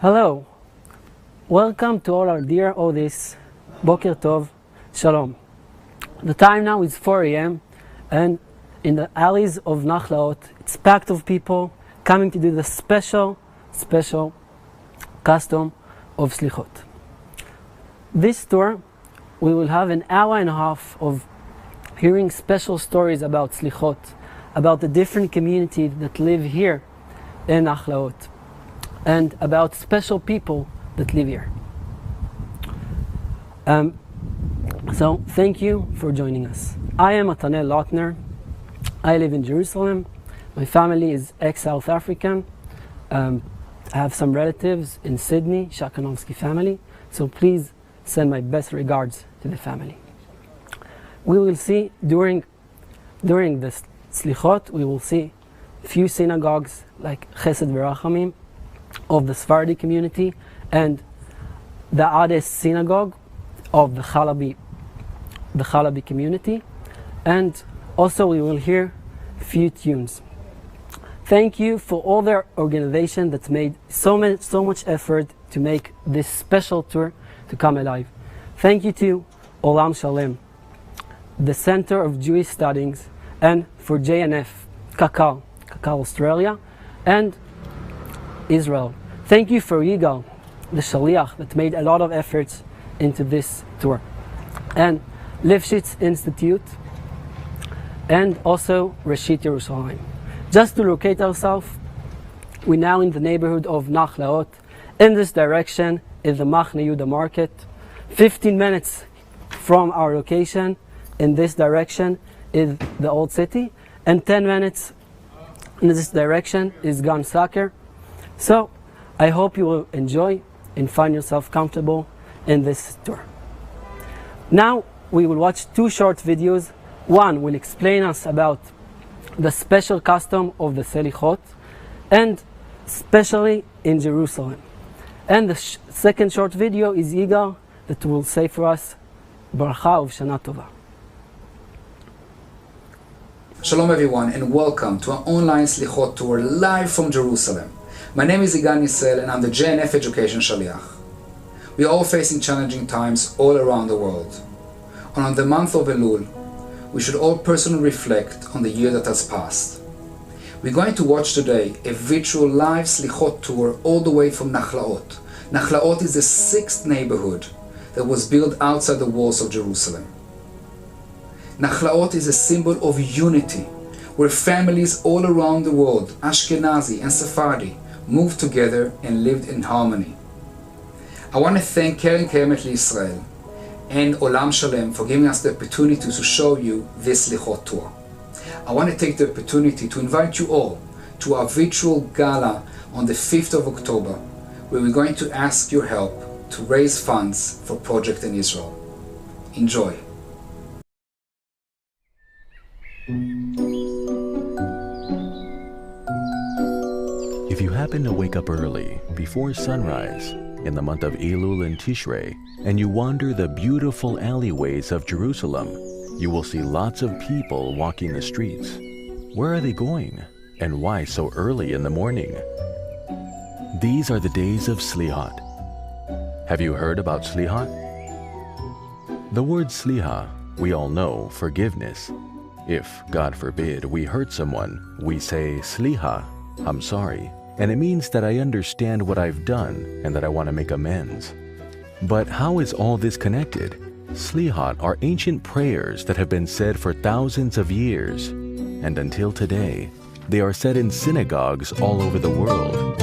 Hello, welcome to all our dear Odis. Boker Tov, Shalom. The time now is 4 a.m. and in the alleys of Nachlaot, it's packed of people coming to do the special custom of slichot. This tour, we will have an hour and a half of hearing special stories about slichot, about the different communities that live here in Nachlaot, and about special people that live here. So thank you for joining us. I am Atanel Lautner. I live in Jerusalem. My family is ex-South African. I have some relatives in Sydney, Shakanovsky family. So please send my best regards to the family. We will see during the slichot, we will see a few synagogues like Chesed V'Rachamim of the Sephardi community and the Ades synagogue of the Chalabi community, and also we will hear a few tunes. Thank you for all the organization that's made so much effort to make this special tour to come alive. Thank you to Olam Shalem, the Center of Jewish Studies, and for JNF, KKL Australia, and Israel. Thank you for Yigal, the Shaliach, that made a lot of efforts into this tour, and Lifshitz Institute, and also Reshit Yerushalayim. Just to locate ourselves, we're now in the neighborhood of Nachlaot. In this direction is the Machne Yehuda market. 15 minutes from our location in this direction is the old city, and 10 minutes in this direction is Gan Saker. So I hope you will enjoy and find yourself comfortable in this tour. Now we will watch two short videos. One will explain us about the special custom of the slichot, and especially in Jerusalem. And the second short video is Yigal that will say for us Bracha of Shana Tova. Shalom everyone, and welcome to our online slichot tour live from Jerusalem. My name is Igan Yisrael and I'm the JNF Education Shaliach. We are all facing challenging times all around the world. And on the month of Elul, we should all personally reflect on the year that has passed. We're going to watch today a virtual live slichot tour all the way from Nachlaot. Nachlaot is the 6th neighborhood that was built outside the walls of Jerusalem. Nachlaot is a symbol of unity, where families all around the world, Ashkenazi and Sephardi, moved together and lived in harmony. I want to thank Keren Kayemet Israel and Olam Shalem for giving us the opportunity to show you this slichot tour. I want to take the opportunity to invite you all to our virtual gala on the 5th of October, where we're going to ask your help to raise funds for Project in Israel. Enjoy. If you happen to wake up early, before sunrise, in the month of Elul and Tishrei, and you wander the beautiful alleyways of Jerusalem, you will see lots of people walking the streets. Where are they going? And why so early in the morning? These are the days of slichot. Have you heard about slichot? The word slicha, we all know, forgiveness. If, God forbid, we hurt someone, we say, slicha, I'm sorry. And it means that I understand what I've done and that I want to make amends. But how is all this connected? Slichot are ancient prayers that have been said for thousands of years. And until today, they are said in synagogues all over the world.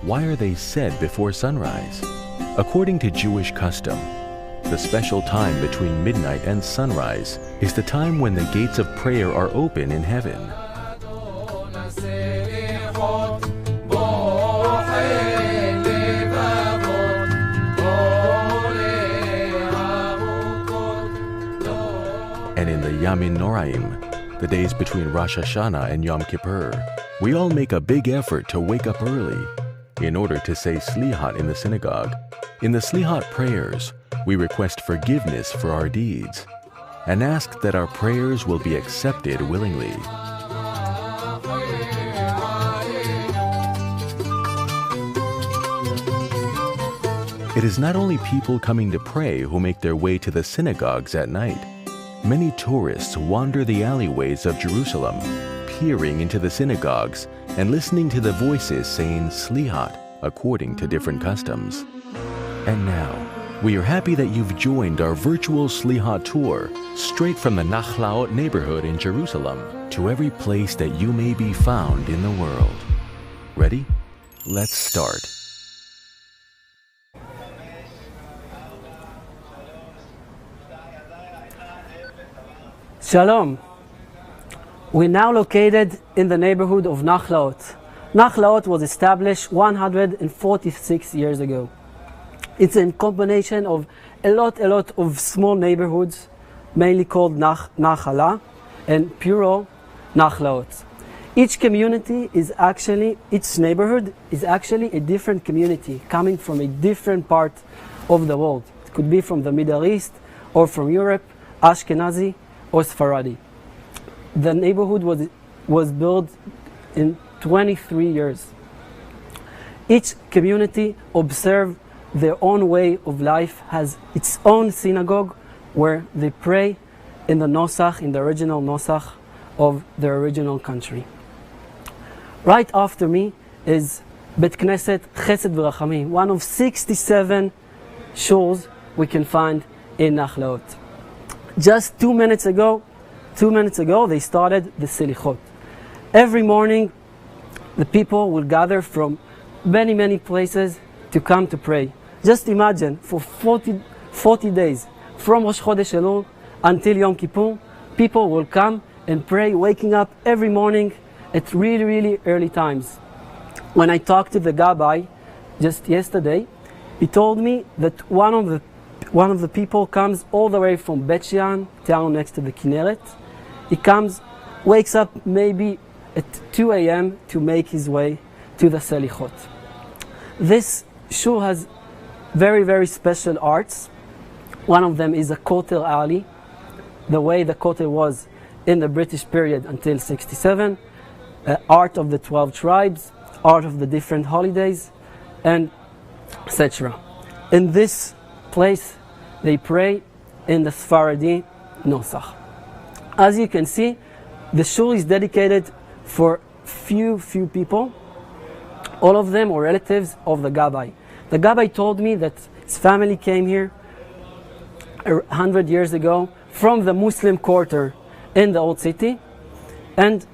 Why are they said before sunrise? According to Jewish custom, the special time between midnight and sunrise is the time when the gates of prayer are open in heaven. And in the Yamin Noraim, the days between Rosh Hashanah and Yom Kippur, we all make a big effort to wake up early in order to say slichot in the synagogue. In the slichot prayers, we request forgiveness for our deeds, and ask that our prayers will be accepted willingly. It is not only people coming to pray who make their way to the synagogues at night. Many tourists wander the alleyways of Jerusalem, peering into the synagogues and listening to the voices saying slichot according to different customs. And now, we are happy that you've joined our virtual slichot tour straight from the Nachlaot neighborhood in Jerusalem to every place that you may be found in the world. Ready? Let's start. Shalom. We're now located in the neighborhood of Nachlaot. Nachlaot was established 146 years ago. It's a combination of a lot of small neighborhoods, mainly called Nachala and plural Nachlaot. Each neighborhood is actually a different community coming from a different part of the world. It could be from the Middle East or from Europe, Ashkenazi or Sephardi. The neighborhood was built in 23 years. Each community observes their own way of life, has its own synagogue where they pray in the Nosach, in the original Nosach of their original country. Right after me is Bet Knesset Chesed V'Rachamim, one of 67 shuls we can find in Nachlaot. Just 2 minutes ago, they started the slichot. Every morning, the people will gather from many places to come to pray. Just imagine, for 40 days, from Rosh Chodesh Elul until Yom Kippur, people will come and pray, waking up every morning at really early times. When I talked to the Gabbai just yesterday, he told me that one of the people comes all the way from Bet Shean, town next to the Kinneret. He wakes up maybe at 2 a.m. to make his way to the slichot. This shul has very special arts. One of them is a kotel alley, the way the kotel was in the British period until 67, art of the 12 tribes, art of the different holidays, and etc. In this place, they pray in the Sephardi Nosach. As you can see, the shul is dedicated for few people. All of them are relatives of the Gabbai. The Gabbai told me that his family came here 100 years ago from the Muslim quarter in the old city, and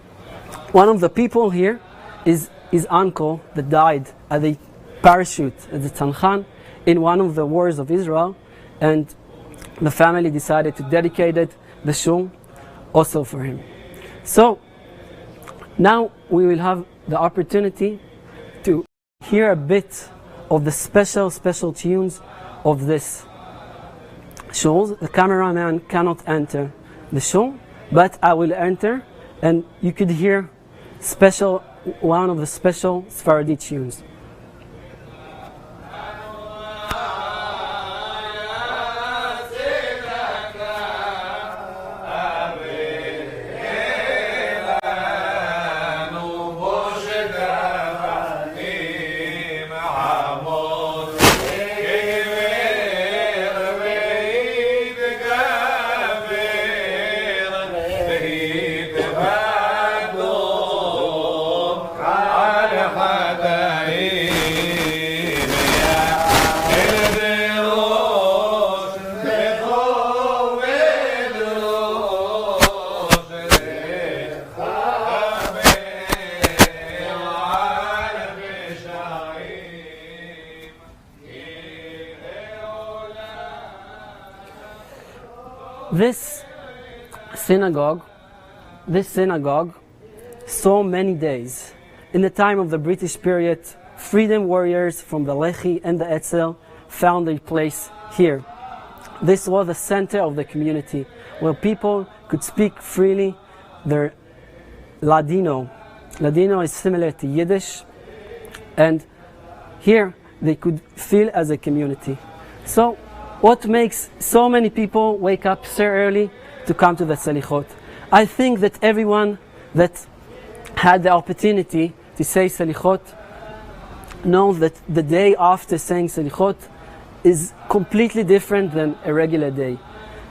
one of the people here is his uncle that died at the parachute at the Tzanchon in one of the wars of Israel, and the family decided to dedicate the shul also for him. So now we will have the opportunity to hear a bit of the special tunes of this shul. The cameraman cannot enter the shul, but I will enter, and you could hear one of the special Sephardi tunes. This synagogue saw many days. In the time of the British period, freedom warriors from the Lehi and the Etzel found a place here. This was the center of the community, where people could speak freely their Ladino. Ladino is similar to Yiddish, and here they could feel as a community. So what makes so many people wake up so early to come to the slichot. I think that everyone that had the opportunity to say slichot knows that the day after saying slichot is completely different than a regular day.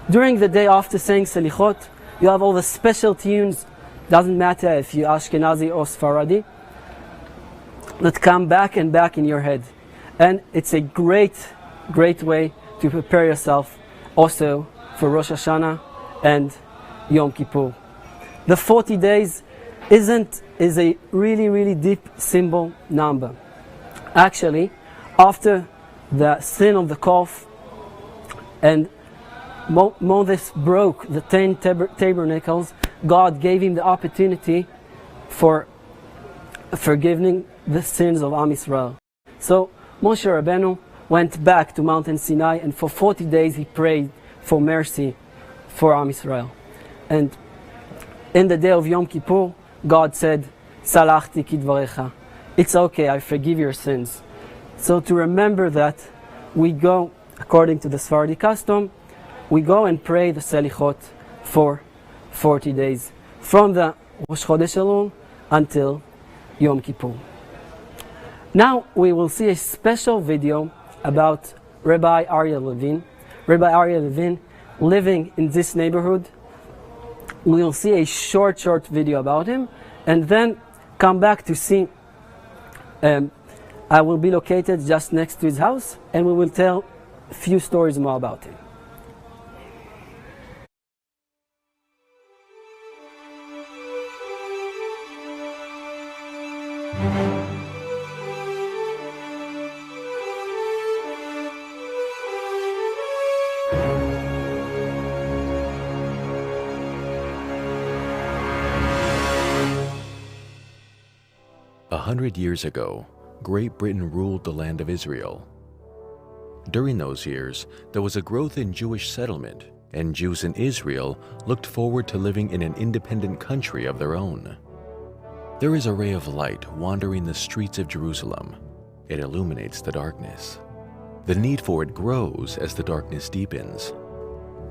During the day after saying slichot, you have all the special tunes, doesn't matter if you're Ashkenazi or Sephardi, that come back and back in your head. And it's a great way to prepare yourself also for Rosh Hashanah and Yom Kippur. The 40 days is a really deep symbol number. Actually, after the sin of the calf and Moses broke the 10 tabernacles, God gave him the opportunity for forgiving the sins of Am Yisrael. So Moshe Rabbeinu went back to Mountain Sinai, and for 40 days he prayed for mercy for Am Yisrael. And in the day of Yom Kippur, God said, Salachti kidvarecha. It's okay, I forgive your sins. So to remember that, we go, according to the Sephardi custom, we go and pray the slichot for 40 days, from the Rosh Chodesh Elul until Yom Kippur. Now we will see a special video about Rabbi Aryeh Levin. Rabbi Aryeh Levin living in this neighborhood. We will see a short video about him, and then come back to see. I will be located just next to his house, and we will tell a few stories more about him. A 100 years ago, Great Britain ruled the land of Israel. During those years, there was a growth in Jewish settlement, and Jews in Israel looked forward to living in an independent country of their own. There is a ray of light wandering the streets of Jerusalem. It illuminates the darkness. The need for it grows as the darkness deepens.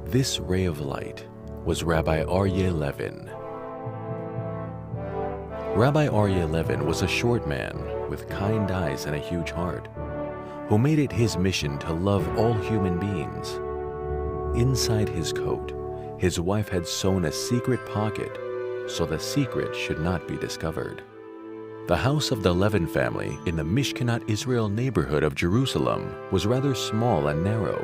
This ray of light was Rabbi Aryeh Levin. Rabbi Aryeh Levin was a short man with kind eyes and a huge heart, who made it his mission to love all human beings. Inside his coat, his wife had sewn a secret pocket so the secret should not be discovered. The house of the Levin family in the Mishkenat Israel neighborhood of Jerusalem was rather small and narrow.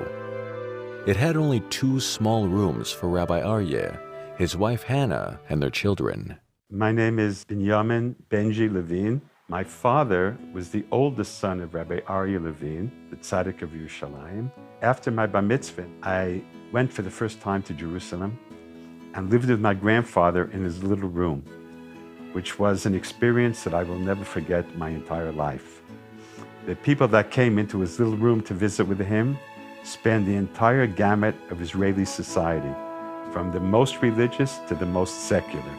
It had only 2 small rooms for Rabbi Aryeh, his wife Hannah, and their children. My name is Binyamin Benji Levin. My father was the oldest son of Rabbi Aryeh Levin, the Tzaddik of Yerushalayim. After my bar mitzvah, I went for the first time to Jerusalem and lived with my grandfather in his little room, which was an experience that I will never forget my entire life. The people that came into his little room to visit with him spanned the entire gamut of Israeli society, from the most religious to the most secular,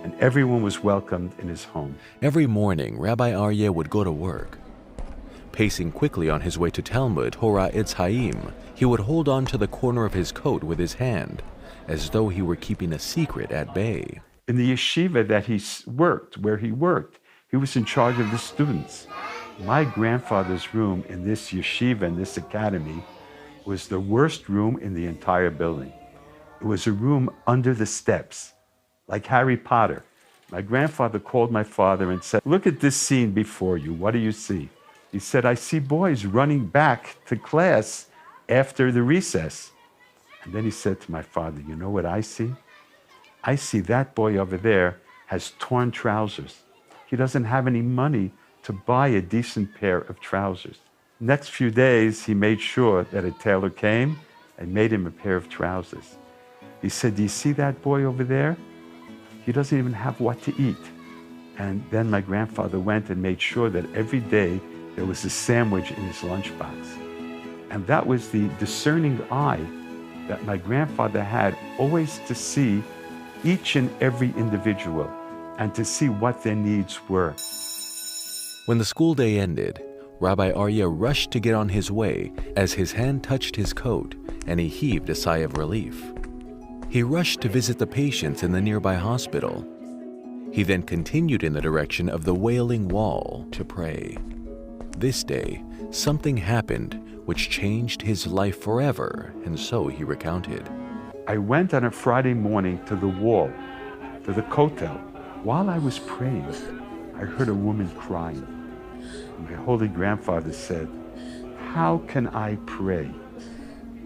and everyone was welcomed in his home. Every morning, Rabbi Aryeh would go to work. Pacing quickly on his way to Talmud Torah Etz Chaim, he would hold on to the corner of his coat with his hand, as though he were keeping a secret at bay. In the yeshiva that where he worked, he was in charge of the students. My grandfather's room in this yeshiva, in this academy, was the worst room in the entire building. It was a room under the steps, like Harry Potter. My grandfather called my father and said, "Look at this scene before you. What do you see?" He said, "I see boys running back to class after the recess." And then he said to my father, "You know what I see? I see that boy over there has torn trousers. He doesn't have any money to buy a decent pair of trousers." Next few days, he made sure that a tailor came and made him a pair of trousers. He said, "Do you see that boy over there? He doesn't even have what to eat." And then my grandfather went and made sure that every day there was a sandwich in his lunchbox. And that was the discerning eye that my grandfather had, always to see each and every individual and to see what their needs were. When the school day ended, Rabbi Aryeh rushed to get on his way as his hand touched his coat and he heaved a sigh of relief. He rushed to visit the patients in the nearby hospital. He then continued in the direction of the Wailing Wall to pray. This day, something happened which changed his life forever, and so he recounted. I went on a Friday morning to the wall, to the kotel. While I was praying, I heard a woman crying. My holy grandfather said, "How can I pray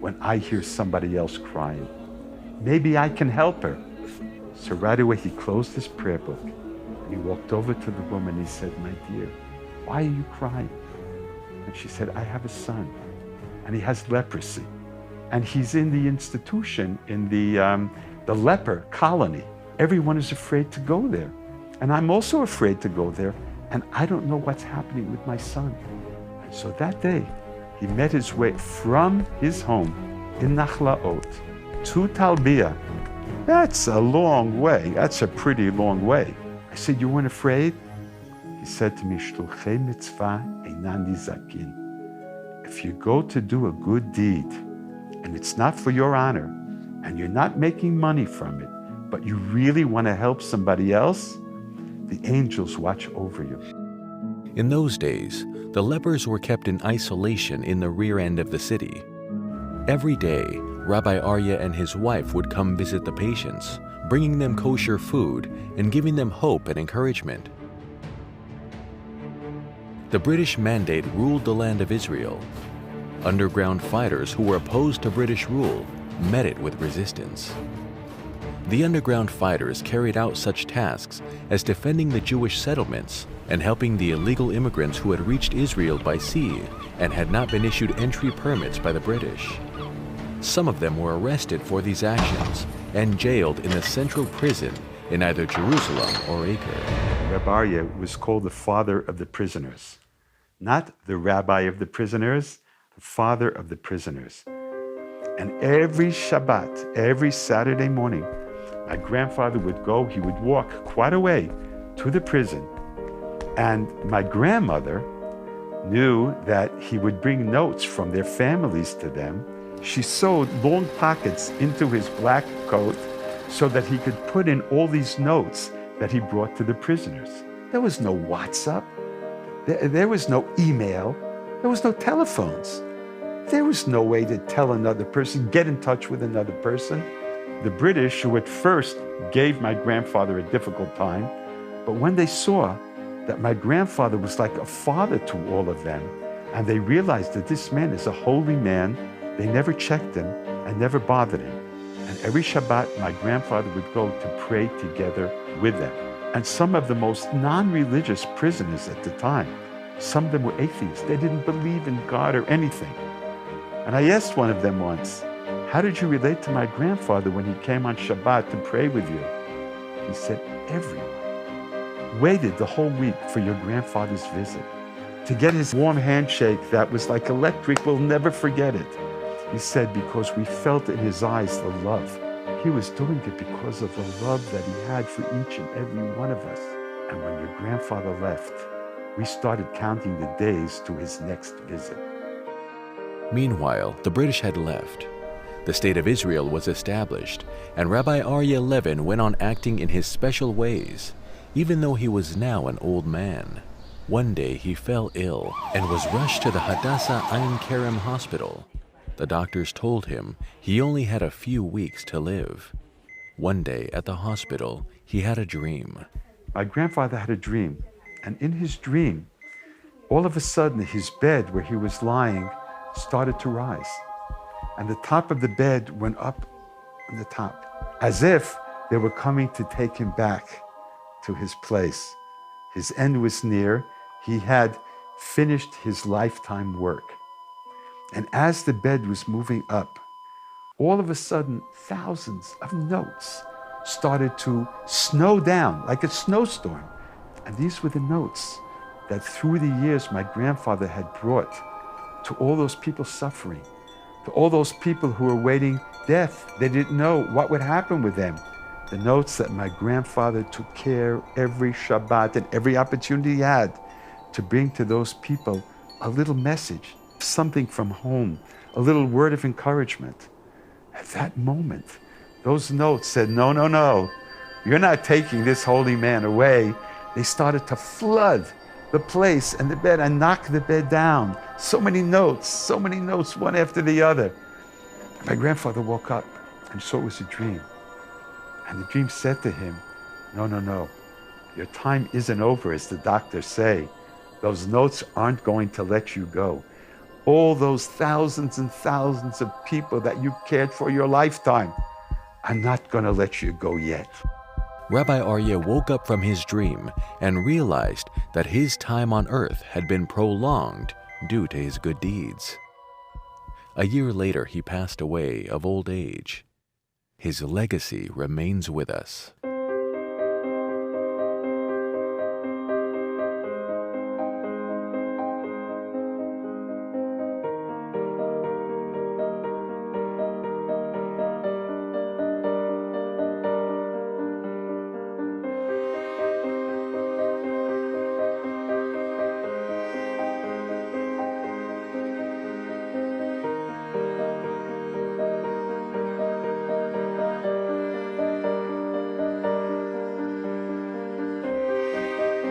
when I hear somebody else crying? Maybe I can help her." So right away he closed his prayer book and he walked over to the woman and he said, "My dear, why are you crying?" And she said, "I have a son and he has leprosy and he's in the institution, in the leper colony. Everyone is afraid to go there. And I'm also afraid to go there, and I don't know what's happening with my son." And so that day, he met his way from his home in Nachlaot to Talbiyah. That's a long way. That's a pretty long way. I said, "You weren't afraid?" He said to me, "Shluchei mitzvah einan nizakin." If you go to do a good deed, and it's not for your honor, and you're not making money from it, but you really want to help somebody else, the angels watch over you. In those days, the lepers were kept in isolation in the rear end of the city. Every day, Rabbi Aryeh and his wife would come visit the patients, bringing them kosher food and giving them hope and encouragement. The British Mandate ruled the land of Israel. Underground fighters who were opposed to British rule met it with resistance. The underground fighters carried out such tasks as defending the Jewish settlements and helping the illegal immigrants who had reached Israel by sea and had not been issued entry permits by the British. Some of them were arrested for these actions and jailed in the central prison in either Jerusalem or Acre. Rabbi Aryeh was called the father of the prisoners. Not the rabbi of the prisoners, the father of the prisoners. And every Shabbat, every Saturday morning, my grandfather would go, he would walk quite a way to the prison. And my grandmother knew that he would bring notes from their families to them. She sewed long pockets into his black coat so that he could put in all these notes that he brought to the prisoners. There was no WhatsApp. There was no email. There was no telephones. There was no way to tell another person, get in touch with another person. The British, who at first gave my grandfather a difficult time, but when they saw that my grandfather was like a father to all of them, and they realized that this man is a holy man, they never checked him and never bothered him. And every Shabbat, my grandfather would go to pray together with them. And some of the most non-religious prisoners at the time, some of them were atheists. They didn't believe in God or anything. And I asked one of them once, "How did you relate to my grandfather when he came on Shabbat to pray with you?" He said, "Everyone waited the whole week for your grandfather's visit. To get his warm handshake that was like electric, we'll never forget it." He said, "Because we felt in his eyes the love. He was doing it because of the love that he had for each and every one of us." And when your grandfather left, we started counting the days to his next visit. Meanwhile, the British had left. The State of Israel was established, and Rabbi Aryeh Levin went on acting in his special ways, even though he was now an old man. One day he fell ill and was rushed to the Hadassah Ein Kerem hospital. The doctors told him he only had a few weeks to live. One day at the hospital, he had a dream. My grandfather had a dream, and in his dream, all of a sudden his bed where he was lying started to rise. And the top of the bed went up on the top, as if they were coming to take him back to his place. His end was near. He had finished his lifetime work. And as the bed was moving up, all of a sudden, thousands of notes started to snow down like a snowstorm. And these were the notes that through the years my grandfather had brought to all those people suffering, to all those people who were waiting death. They didn't know what would happen with them. The notes that my grandfather took care every Shabbat and every opportunity he had to bring to those people a little message, something from home, a little word of encouragement. At that moment, Those notes said, no, no, no. You're not taking this holy man away. They started to flood the place and the bed and knock the bed down. So many notes, one after the other. My grandfather woke up and saw it was a dream. And the dream said to him, no, no, no. Your time isn't over, as the doctors say. Those notes aren't going to let you go. All those thousands and thousands of people that you cared for your lifetime are not going to let you go yet. Rabbi Aryeh woke up from his dream and realized that his time on earth had been prolonged due to his good deeds. A year later, he passed away of old age. His legacy remains with us.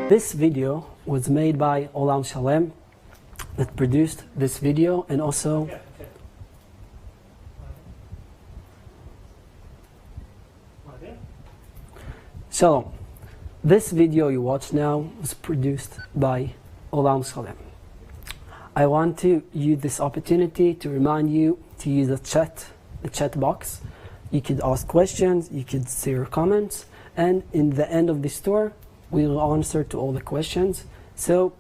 This video was made by Olam Shalem that produced this video, and also Shalom. This video you watch now was produced by Olam Shalem. I want to use this opportunity to remind you to use the chat box. You could ask questions, you could say your comments, and in the end of this tour, we will answer to all the questions. So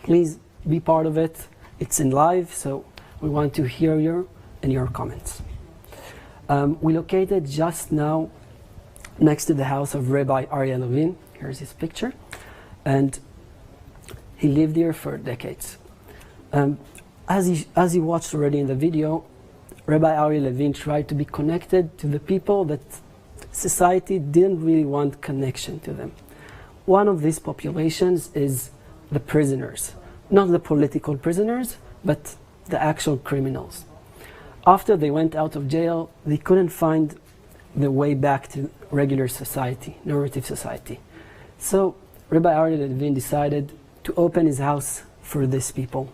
please be part of it. It's in live, so we want to hear your comments. We located just now next to the house of Rabbi Aryeh Levin. Here's his picture. And he lived here for decades. As you watched already in the video, Rabbi Aryeh Levin tried to be connected to the people that society didn't really want connection to them. One of these populations is the prisoners, not the political prisoners, but the actual criminals. After they went out of jail, they couldn't find the way back to regular society, normative society. So Rabbi Aryeh Levin decided to open his house for these people.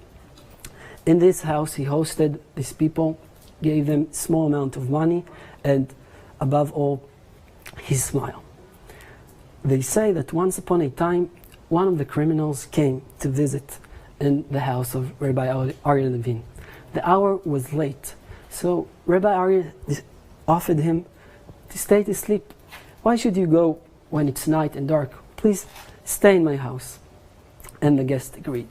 In this house, he hosted these people, gave them small amount of money, and above all, his smile. They say that once upon a time, one of the criminals came to visit in the house of Rabbi Aryeh Levin. The hour was late, so Rabbi Aryeh offered him to stay to sleep. Why should you go when it's night and dark? Please stay in my house. And the guest agreed.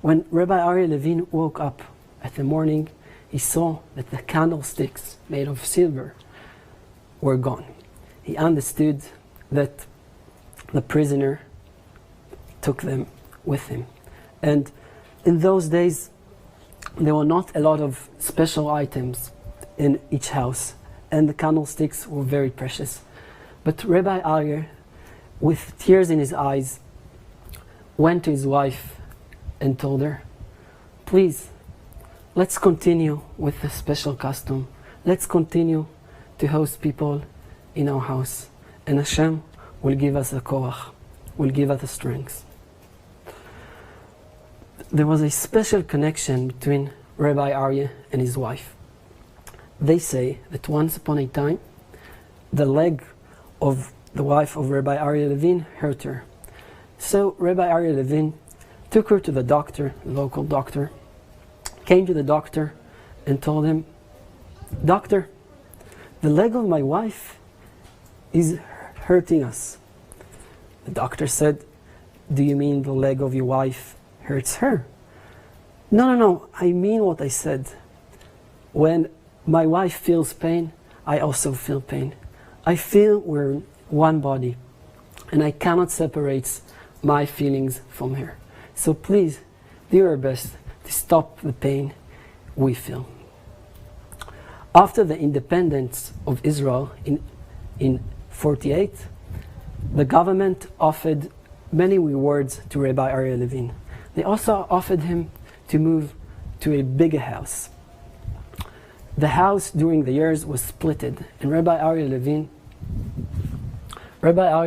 When Rabbi Aryeh Levin woke up at the morning, he saw that the candlesticks made of silver were gone. He understood that the prisoner took them with him. And in those days, there were not a lot of special items in each house, and the candlesticks were very precious. But Rabbi Aryeh, with tears in his eyes, went to his wife and told her, please, let's continue with the special custom. Let's continue to host people in our house. And Hashem will give us the koach, will give us the strength. There was a special connection between Rabbi Aryeh and his wife. They say that once upon a time, the leg of the wife of Rabbi Aryeh Levin hurt her. So Rabbi Aryeh Levin took her to the doctor, the local doctor, came to the doctor and told him, Doctor, the leg of my wife is hurting us. The doctor said, do you mean the leg of your wife hurts her? No, I mean what I said. When my wife feels pain, I also feel pain. I feel we're one body, and I cannot separate my feelings from her. So please, do your best to stop the pain we feel. After the independence of Israel in 48, the government offered many rewards to Rabbi Aryeh Levin. They also offered him to move to a bigger house. the house during the years was splitted, and Rabbi Aryeh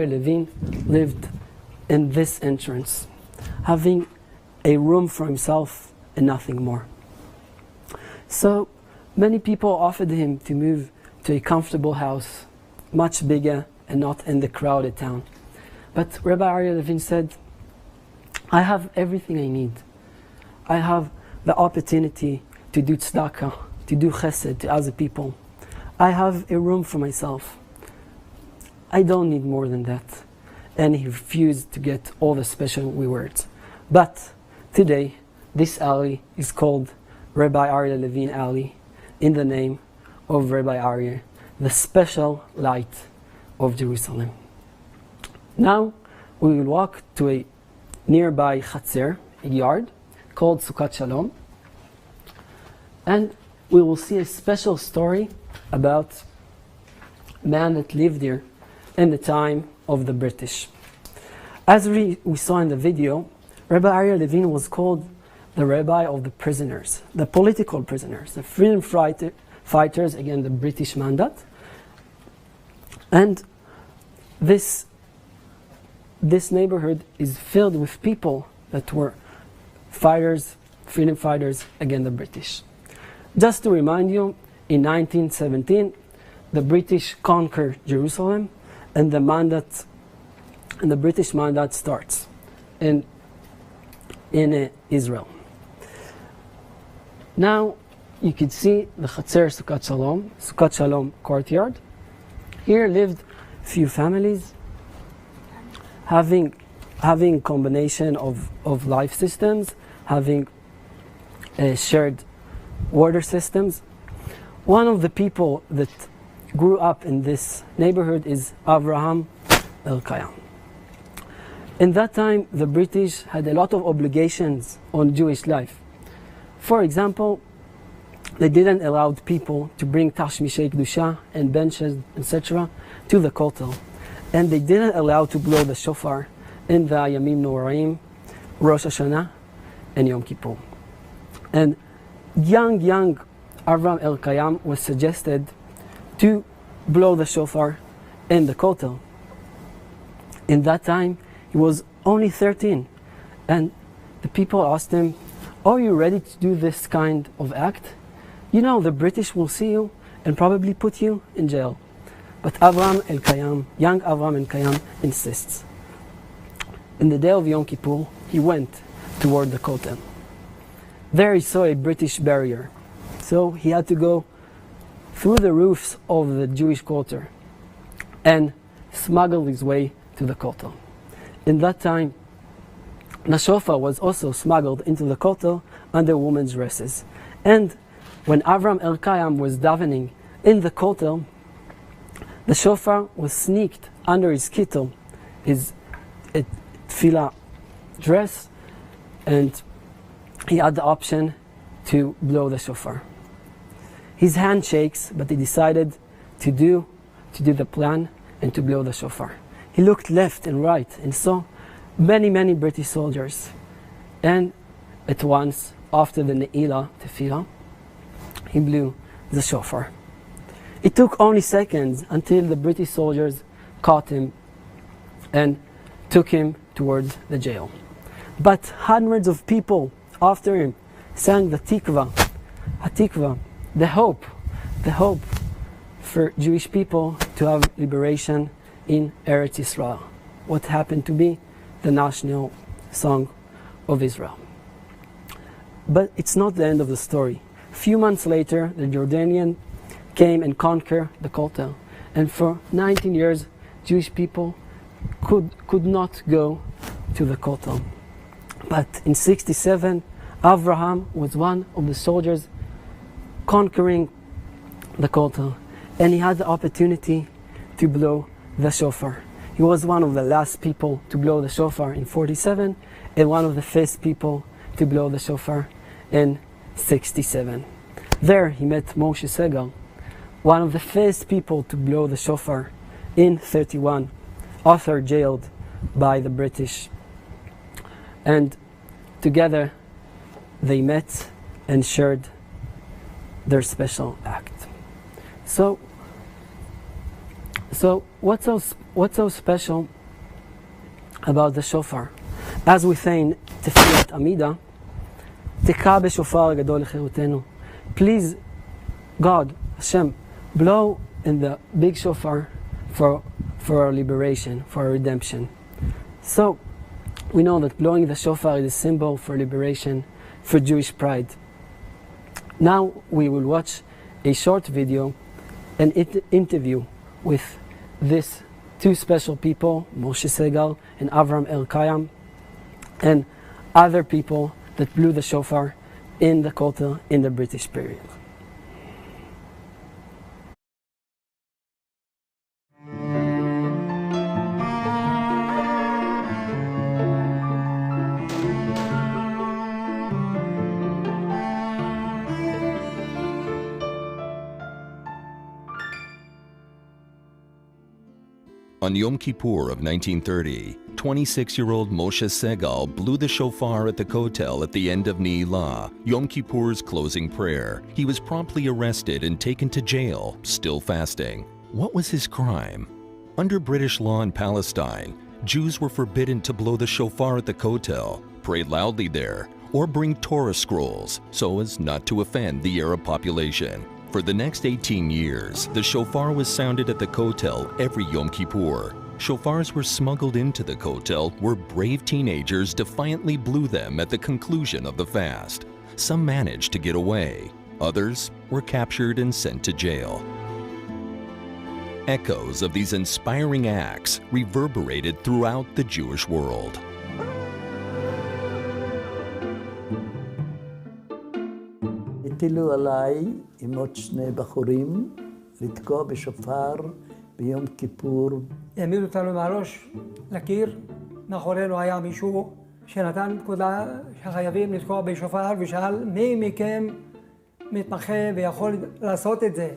Levin lived in this entrance, having a room for himself and nothing more. So many people offered him to move to a comfortable house, much bigger and not in the crowded town. But Rabbi Aryeh Levin said, I have everything I need. I have the opportunity to do tzedakah, to do chesed to other people. I have a room for myself. I don't need more than that. And he refused to get all the special rewards. But today, this alley is called Rabbi Aryeh Levin Alley, in the name of Rabbi Aryeh, the special light of Jerusalem. Now we will walk to a nearby chatzer, a yard, called Sukkot Shalom, and we will see a special story about a man that lived there in the time of the British. As we saw in the video, Rabbi Aryeh Levin was called the rabbi of the prisoners, the political prisoners, the freedom fighters against the British mandate. And this neighborhood is filled with people that were fighters, freedom fighters against the British. Just to remind you, in 1917, the British conquered Jerusalem, and the British mandate starts in Israel. Now you can see the Chatzer Sukkot Shalom courtyard. Here lived few families having combination of life systems, having shared water systems. One of the people that grew up in this neighborhood is Avraham Elkayam. In that time, the British had a lot of obligations on Jewish life. For example, they didn't allow people to bring tashmishei kedusha and benches, etc., to the kotel, and they didn't allow to blow the shofar in the Yamim Noraim, Rosh Hashanah, and Yom Kippur. And young Avraham Elkayam was suggested to blow the shofar in the kotel. In that time, he was only 13, and the people asked him, are you ready to do this kind of act? You know, the British will see you and probably put you in jail. But young Avraham Elkayam insists. In the day of Yom Kippur, he went toward the kotel. There he saw a British barrier, so he had to go through the roofs of the Jewish quarter and smuggle his way to the kotel. In that time, the shofar was also smuggled into the kotel under women's dresses. And when Avraham Elkayam was davening in the kotel, the shofar was sneaked under his kittel, his tefillah dress, and he had the option to blow the shofar. His hand shakes, but he decided to do the plan and to blow the shofar. He looked left and right and saw many British soldiers. And at once, after the Ne'ilah tefillah, he blew the shofar. It took only seconds until the British soldiers caught him and took him towards the jail. But hundreds of people after him sang the Hatikva, the hope for Jewish people to have liberation in Eretz Yisrael, what happened to be the national song of Israel. But it's not the end of the story. A few months later, the Jordanian came and conquered the kotel, and for 19 years, Jewish people could not go to the kotel. But in 1967, Avraham was one of the soldiers conquering the kotel, and he had the opportunity to blow the shofar. He was one of the last people to blow the shofar in 1947, and one of the first people to blow the shofar in 1967. There he met Moshe Segal, one of the first people to blow the shofar in 1931, after jailed by the British. And together they met and shared their special act. So what's so special about the shofar? As we say in Tefillat Amida, תקע בשופר גדול לחירותנו. Please, God, Hashem, blow in the big shofar for our liberation, for our redemption. So, we know that blowing the shofar is a symbol for liberation, for Jewish pride. Now we will watch a short video, an interview with these two special people, Moshe Segal and Avram Elkayam, and other people that blew the shofar in the Kotel in the British period. On Yom Kippur of 1930, 26-year-old Moshe Segal blew the shofar at the Kotel at the end of Ne'ilah, Yom Kippur's closing prayer. He was promptly arrested and taken to jail, still fasting. What was his crime? Under British law in Palestine, Jews were forbidden to blow the shofar at the Kotel, pray loudly there, or bring Torah scrolls so as not to offend the Arab population. For the next 18 years, the shofar was sounded at the Kotel every Yom Kippur. Shofars were smuggled into the Kotel where brave teenagers defiantly blew them at the conclusion of the fast. Some managed to get away. Others were captured and sent to jail. Echoes of these inspiring acts reverberated throughout the Jewish world. הטילו עליי עם עוד שני בחורים לתקוע בשופר ביום כיפור. העמידו אותנו מהראש לקיר, מאחורינו היה מישהו שנתן פקודה שחייבים לתקוע בשופר ושאל מי מכם מתמחה ויכול לעשות את זה.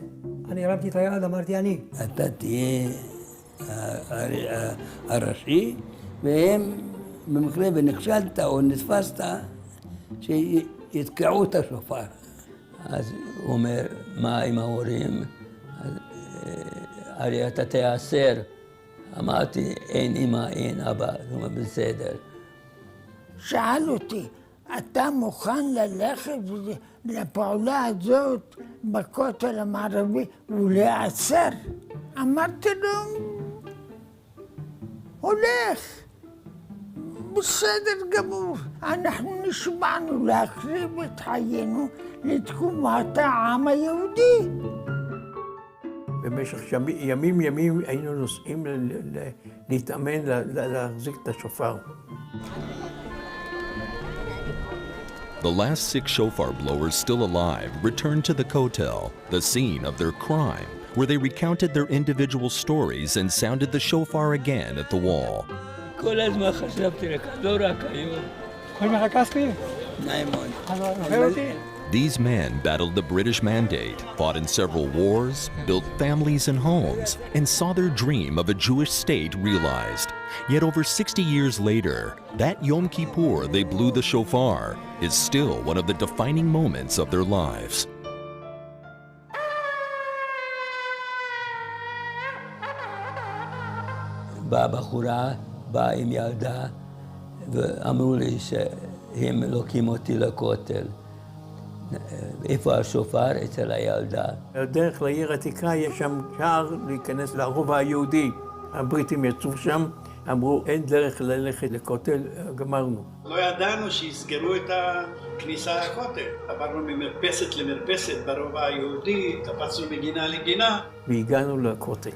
אני הרמתי את היד, אמרתי אני. אתה תהיה הראשי, והם במקרה ונכשלת או נתפסת שיתקעו את השופר. אז הוא אומר, מה עם ההורים? הרי אתה תיאסר. אמרתי, אין אמא, אין אבא. הוא אומר, בסדר. שאל אותי, אתה מוכן ללכת לפעולה הזאת בכותל המערבי ולהיעצר? אמרתי לו, הולך. בסדר גמור, אנחנו נשבענו להקריב את חיינו לתקומת העם היהודי. במשך ימים היינו נוסעים להתאמן להחזיק את השופר. The last 6 shofar blowers still alive returned to the Kotel, the scene of their crime, where they recounted their individual stories and sounded the shofar again at the wall. כל הזמן חשבתי לך, לא רק היום. כל מחכס לי? נעים מאוד. זוכר אותי? These men battled the British Mandate, fought in several wars, built families and homes, and saw their dream of a Jewish state realized. Yet over 60 years later, that Yom Kippur they blew the shofar is still one of the defining moments of their lives. באה בחורה, באה עם ילדה, ואמרו לי שהם לוקחים אותי לכותל. איפה השופר? אצל הילדה. בדרך לעיר העתיקה יש שם שער להיכנס לרובע היהודי. הבריטים יצאו שם, אמרו אין דרך ללכת לכותל, גמרנו. לא ידענו שיסגרו את הכניסה לכותל. עברנו ממרפסת למרפסת ברובע היהודי, קפצנו מגינה לגינה. והגענו לכותל.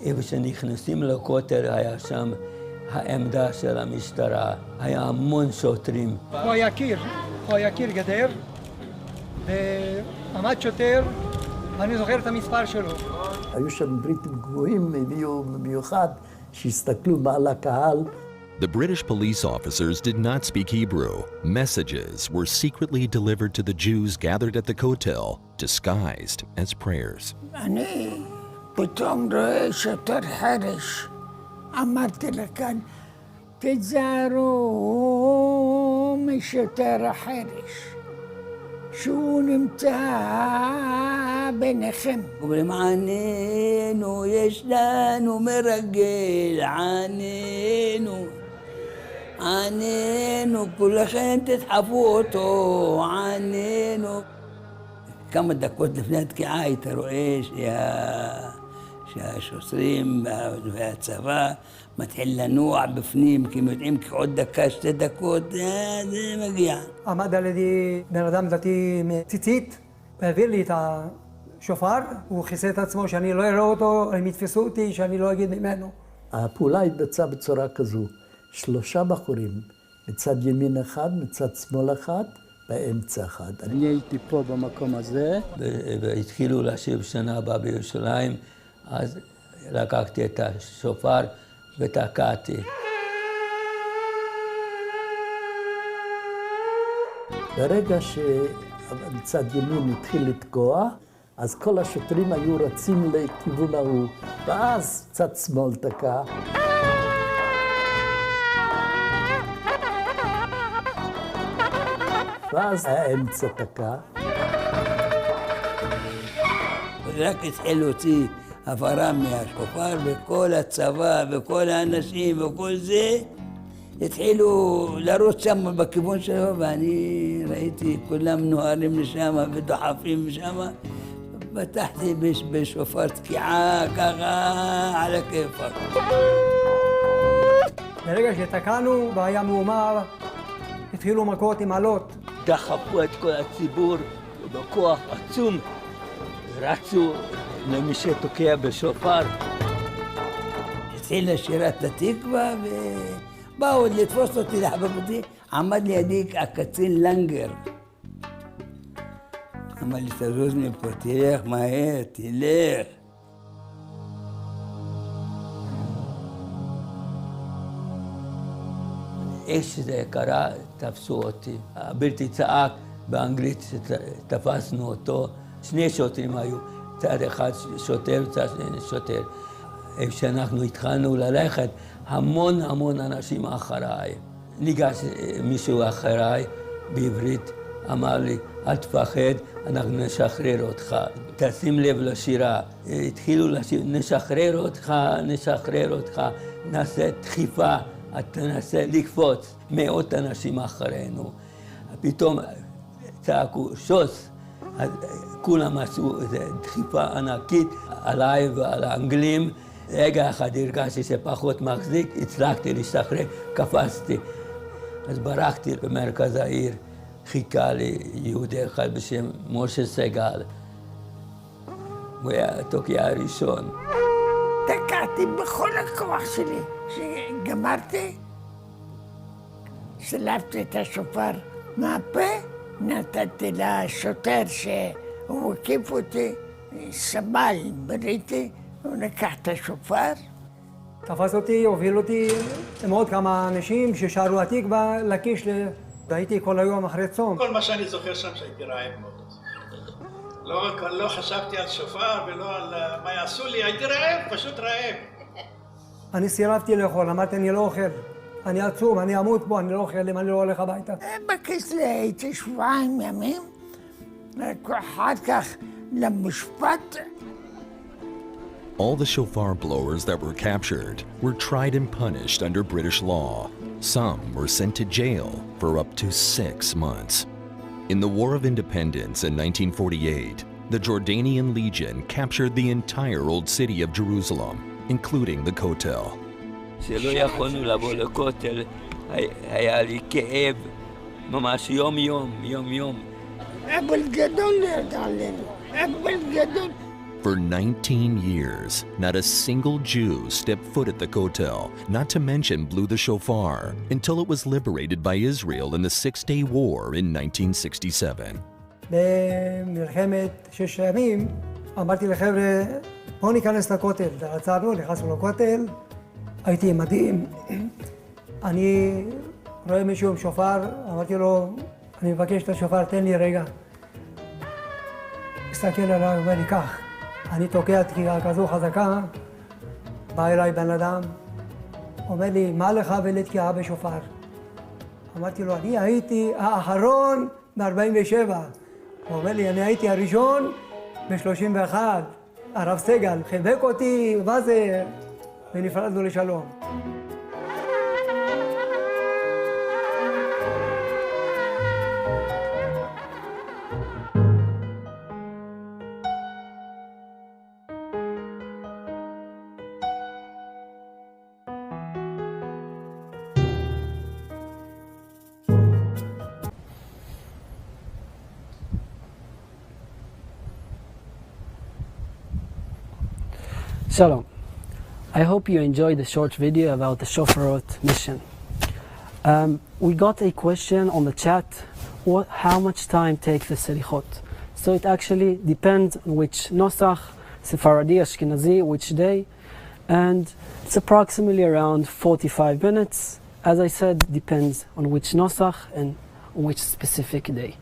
איפה שנכנסים לכותל היה שם העמדה של המשטרה. היה המון שוטרים. הוא היה קיר גדר, ועמד שוטר, ואני זוכר את המספר שלו. היו שם בריטים גבוהים, הביאו במיוחד, שהסתכלו מעל הקהל. The British police officers did not speak Hebrew. Messages were secretly delivered to the Jews gathered at the Kotel, disguised as prayers. אני פתאום רואה שוטר חרש. אמרתי לכאן, תזהרו משוטר החרש. שהוא נמצא ביניכם. אומרים עננו, יש לנו מרגל, עננו. עננו, כולכם תדחפו אותו, עננו. כמה דקות לפני התקיעה היית רואה שהשוטרים והצבא מתחיל לנוע בפנים, כי הם יודעים כעוד דקה, 2 דקות, זה מגיע. עמד על ידי בן אדם דתי מציצית, והעביר לי את השופר, הוא כיסה את עצמו שאני לא אראה אותו, הם יתפסו אותי, שאני לא אגיד ממנו. הפעולה התבצעה בצורה כזו, 3 בחורים, מצד ימין אחד, מצד שמאל אחד, באמצע אחד. אני הייתי פה במקום הזה. והתחילו לשיר בשנה הבאה בירושלים, אז לקחתי את השופר ותקעתי. ברגע שמצד ימין התחיל לתקוע, אז כל השוטרים היו רצים לכיוון ההוא, ואז צד שמאל תקע. ואז האמצע תקע. רק התחיל להוציא הפרה מהשופר, וכל הצבא וכל האנשים וכל זה התחילו לרוץ שם בכיוון שלו, ואני ראיתי כולם נוהרים לשם ודוחפים לשם. פתחתי בשופר תקיעה ככה על הכיפאק. ברגע שתקענו והיה מהומה, התחילו מכות עם עלות. דחפו את כל הציבור בכוח עצום, רצו למי שתוקע בשופר. התחילה שירת התקווה ובאו לתפוס אותי לחבב אותי. עמד לידי הקצין לנגר. אמר לי, תזוז מפה, תלך מהר, תלך. איך שזה קרה, תפסו אותי. הבלתי צעק באנגלית שתפסנו אותו. 2 שוטרים היו, צד אחד שוטר, צד שני שוטר. איפה שאנחנו התחלנו ללכת, המון אנשים אחריי. ניגש מישהו אחריי בעברית, אמר לי, אל תפחד, אנחנו נשחרר אותך. תשים לב לשירה. התחילו לשיר, נשחרר אותך, נעשה דחיפה. אתה תנסה לקפוץ, 100 אנשים אחרינו. פתאום צעקו שוס, כולם עשו איזו דחיפה ענקית עליי ועל האנגלים. רגע אחד הרגשתי שפחות מחזיק, הצלחתי להשתחרר, קפצתי. אז ברחתי במרכז העיר, חיכה לי יהודי אחד בשם משה סגל. הוא היה התוקע הראשון. תקעתי בכל הכוח שלי. כשגמרתי, שלפתי את השופר מהפה, נתתי לשוטר שהוא הקיף אותי, סבל בריטי, הוא לקח את השופר. תפס אותי, הוביל אותי עם עוד כמה אנשים ששרו התקווה לקיש, והייתי כל היום אחרי צום. כל מה שאני זוכר שם שהייתי רעב מאוד. לא חשבתי על שופר ולא על מה יעשו לי, הייתי רעב, פשוט רעב. אני סירבתי לאכול, אמרתי אני לא אוכל. אני עצום, אני אמות פה, אני לא אוכל אם אני לא הולך הביתה. בכסלו הייתי 2 ימים, אחר כך למשפט. All the shofar blowers that were captured were tried and punished under British law. Some were sent to jail for up to 6 months. In the War of Independence in 1948, the Jordanian Legion captured the entire old city of Jerusalem, including the Kotel. שלא יכולנו לבוא לכותל, היה לי כאב, ממש יום-יום. אבל גדול ידע עלינו, אבל גדול. For 19 years, not a single Jew stepped foot at the Kotel, not to mention blew the shofar, until it was liberated by Israel in the 6-Day War in 1967. במלחמת 6 הימים, אמרתי לחבר'ה, בואו ניכנס לכותל. עצרנו, נכנסנו לכותל, הייתי מדהים. אני רואה מישהו עם שופר, אמרתי לו, אני מבקש את השופר, תן לי רגע. מסתכל עליי, אומר לי, קח. אני תוקע תקיעה כזו חזקה, בא אליי בן אדם, אומר לי, מה לך ולתקיעה בשופר? אמרתי לו, אני הייתי האחרון ב-47, הוא אומר לי, אני הייתי הראשון ב-31, הרב סגל חיבק אותי, מה זה? ונפרדנו לשלום. Shalom. I hope you enjoyed the short video about the Shofarot mission. We got a question on the chat, how much time takes the slichot? So it actually depends on which nosach, Sephardi, Ashkenazi, which day, and it's approximately around 45 minutes. As I said, depends on which nosach and on which specific day.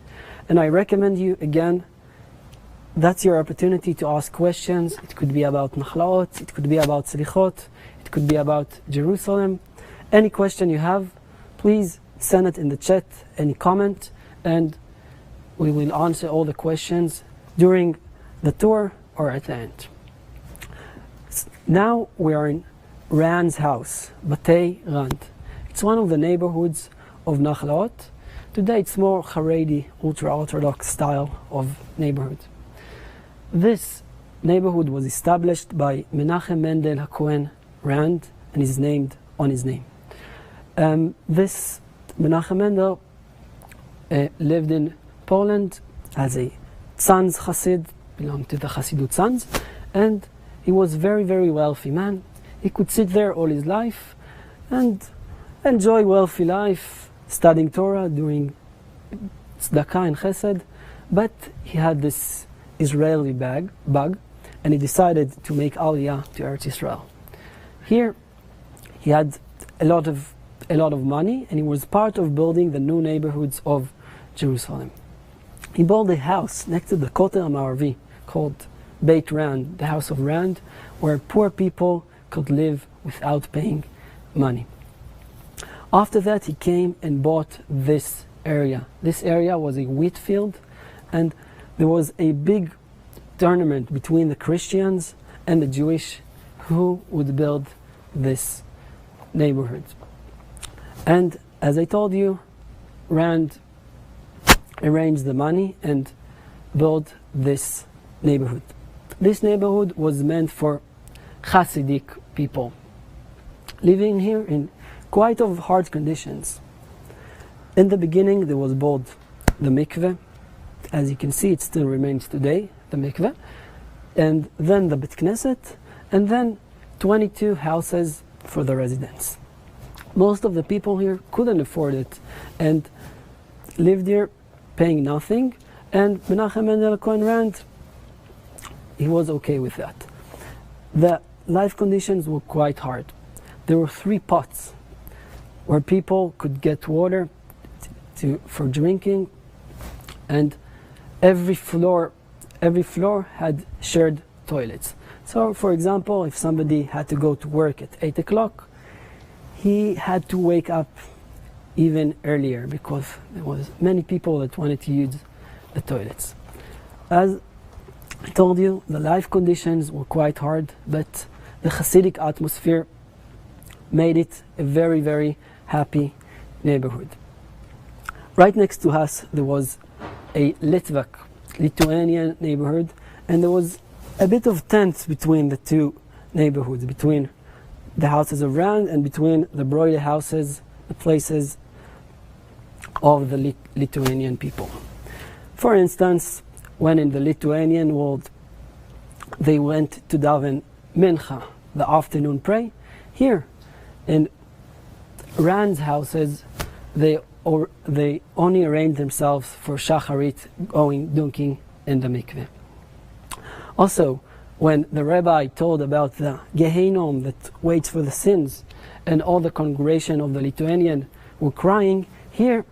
And I recommend you, again, that's your opportunity to ask questions. It could be about Nachlaot, it could be about slichot, it could be about Jerusalem. Any question you have, please send it in the chat, any comment, and we will answer all the questions during the tour or at the end. Now we are in Rand's house, Batei Rand. It's one of the neighborhoods of Nachlaot. Today it's more Haredi, ultra-Orthodox style of neighborhood. This neighborhood was established by Menachem Mendel HaKohen Rand and is named on his name. This Menachem Mendel lived in Poland as a Tzanz Chassid, belonged to the Chassidut Tzanz, and he was very, very wealthy man. He could sit there all his life and enjoy wealthy life, studying Torah, doing tzedakah and chesed, but he had this Israeli bug, and he decided to make Aliyah to Eretz Israel. Here, he had a lot of money, and he was part of building the new neighborhoods of Jerusalem. He built a house next to the Kotel HaMa'arvi called Beit Rand, the House of Rand, where poor people could live without paying money. After that, he came and bought this area. This area was a wheat field, and there was a big tournament between the Christians and the Jewish who would build this neighborhood. And as I told you, Rand arranged the money and built this neighborhood. This neighborhood was meant for Hasidic people living here in quite of hard conditions. In the beginning there was built the mikveh. As you can see, it still remains today, the mikveh, and then the Bet Knesset, and then 22 houses for the residents. Most of the people here couldn't afford it and lived here paying nothing, and Menachem Mendel Cohen Rand, he was okay with that. The life conditions were quite hard. There were 3 pots where people could get water for drinking, and every floor had shared toilets. So, for example, if somebody had to go to work at 8 o'clock, he had to wake up even earlier because there was many people that wanted to use the toilets. As I told you, the life conditions were quite hard, but the Hasidic atmosphere made it a very, very happy neighborhood. Right next to us there was a Litvak, Lithuanian neighborhood, and there was a bit of tense between the two neighborhoods, between the houses of Rand and between the broiler houses, the places of the Lithuanian people. For instance, when in the Lithuanian world they went to daven Mincha, the afternoon prayer, here in Rand's houses they only arranged themselves for Shacharit, dunking in the mikveh. Also, when the rabbi told about the Gehenom that waits for the sins, and all the congregation of the Lithuanian were crying, here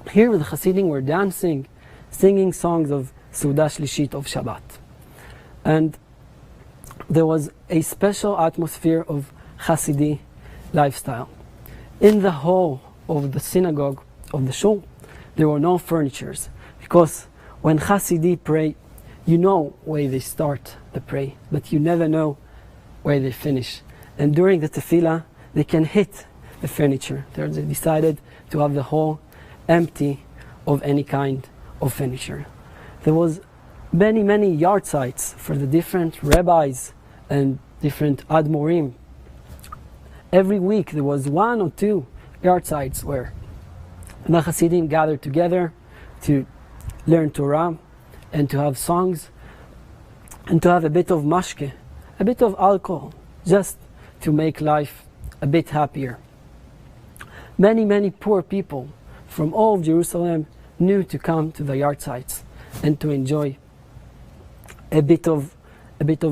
the Hasidim were dancing, singing songs of Suda Shlishit of Shabbat. And there was a special atmosphere of Hasidi lifestyle. In the hall of the synagogue, of the shul, there were no furnitures, because When Hasidim pray, you know where they start the pray, but you never know where they finish. And during the tefillah, they can hit the furniture. They decided to have the hall empty of any kind of furniture. There was many yard sites for the different rabbis and different admorim. Every week there was 1 or 2 yard sites where the Hasidim gathered together to learn Torah and to have songs and to have a bit of mashke, a bit of alcohol, just to make life a bit happier. Many poor people from all of Jerusalem knew to come to the yard sites and to enjoy a bit of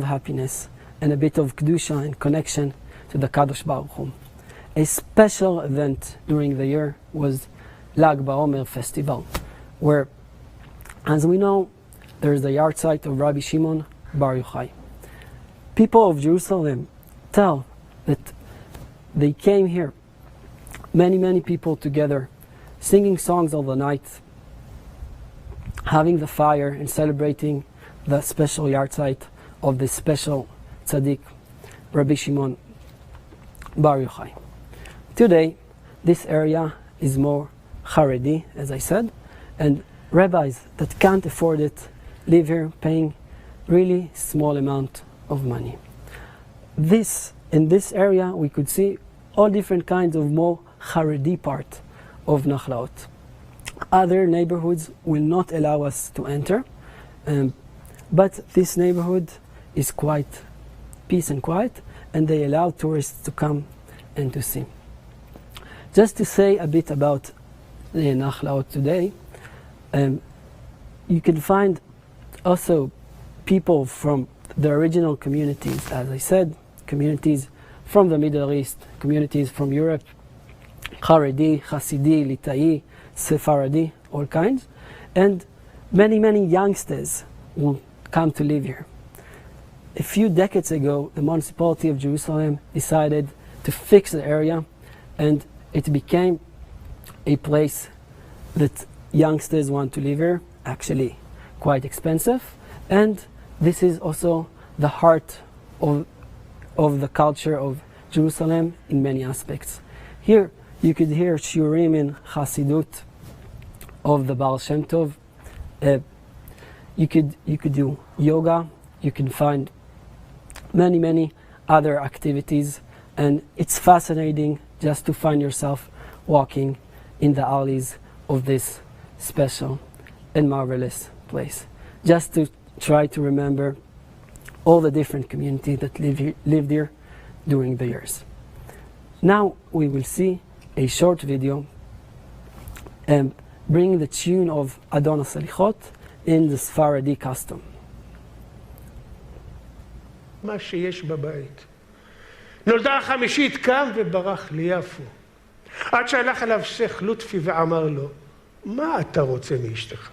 happiness and a bit of kedusha and connection to the Kadosh Baruch Hu. A special event during the year was Lag BaOmer festival, where, as we know, there is the yard site of Rabbi Shimon Bar Yochai. People of Jerusalem tell that they came here, many people together, singing songs all the night, having the fire and celebrating the special yard site of this special tzaddik, Rabbi Shimon Bar Yochai. Today, this area is more Haredi, as I said, and rabbis that can't afford it live here paying really small amount of money. In this area, we could see all different kinds of more Haredi part of Nachlaot. Other neighborhoods will not allow us to enter, but this neighborhood is quite peace and quiet, and they allow tourists to come and to see. Just to say a bit about the Nachlaot today, you can find also people from the original communities, as I said, communities from the Middle East, communities from Europe, Haredi, Hasidi, Litai, Sephardi, all kinds, and many youngsters will come to live here. A few decades ago, the municipality of Jerusalem decided to fix the area, and it became a place that youngsters want to live here, actually quite expensive, and this is also the heart of the culture of Jerusalem in many aspects. Here you could hear shiurim in Hasidut of the Baal Shem Tov. You could do yoga. You can find many other activities, and it's fascinating just to find yourself walking in the alleys of this special and marvelous place. Just to try to remember all the different communities that lived here during the years. Now we will see a short video bringing the tune of Adon slichot in the Sephardi custom. מה שיש בבית. נולדה החמישית, קם וברח ליפו. עד שהלך אליו שייח לוטפי ואמר לו, מה אתה רוצה מאשתך?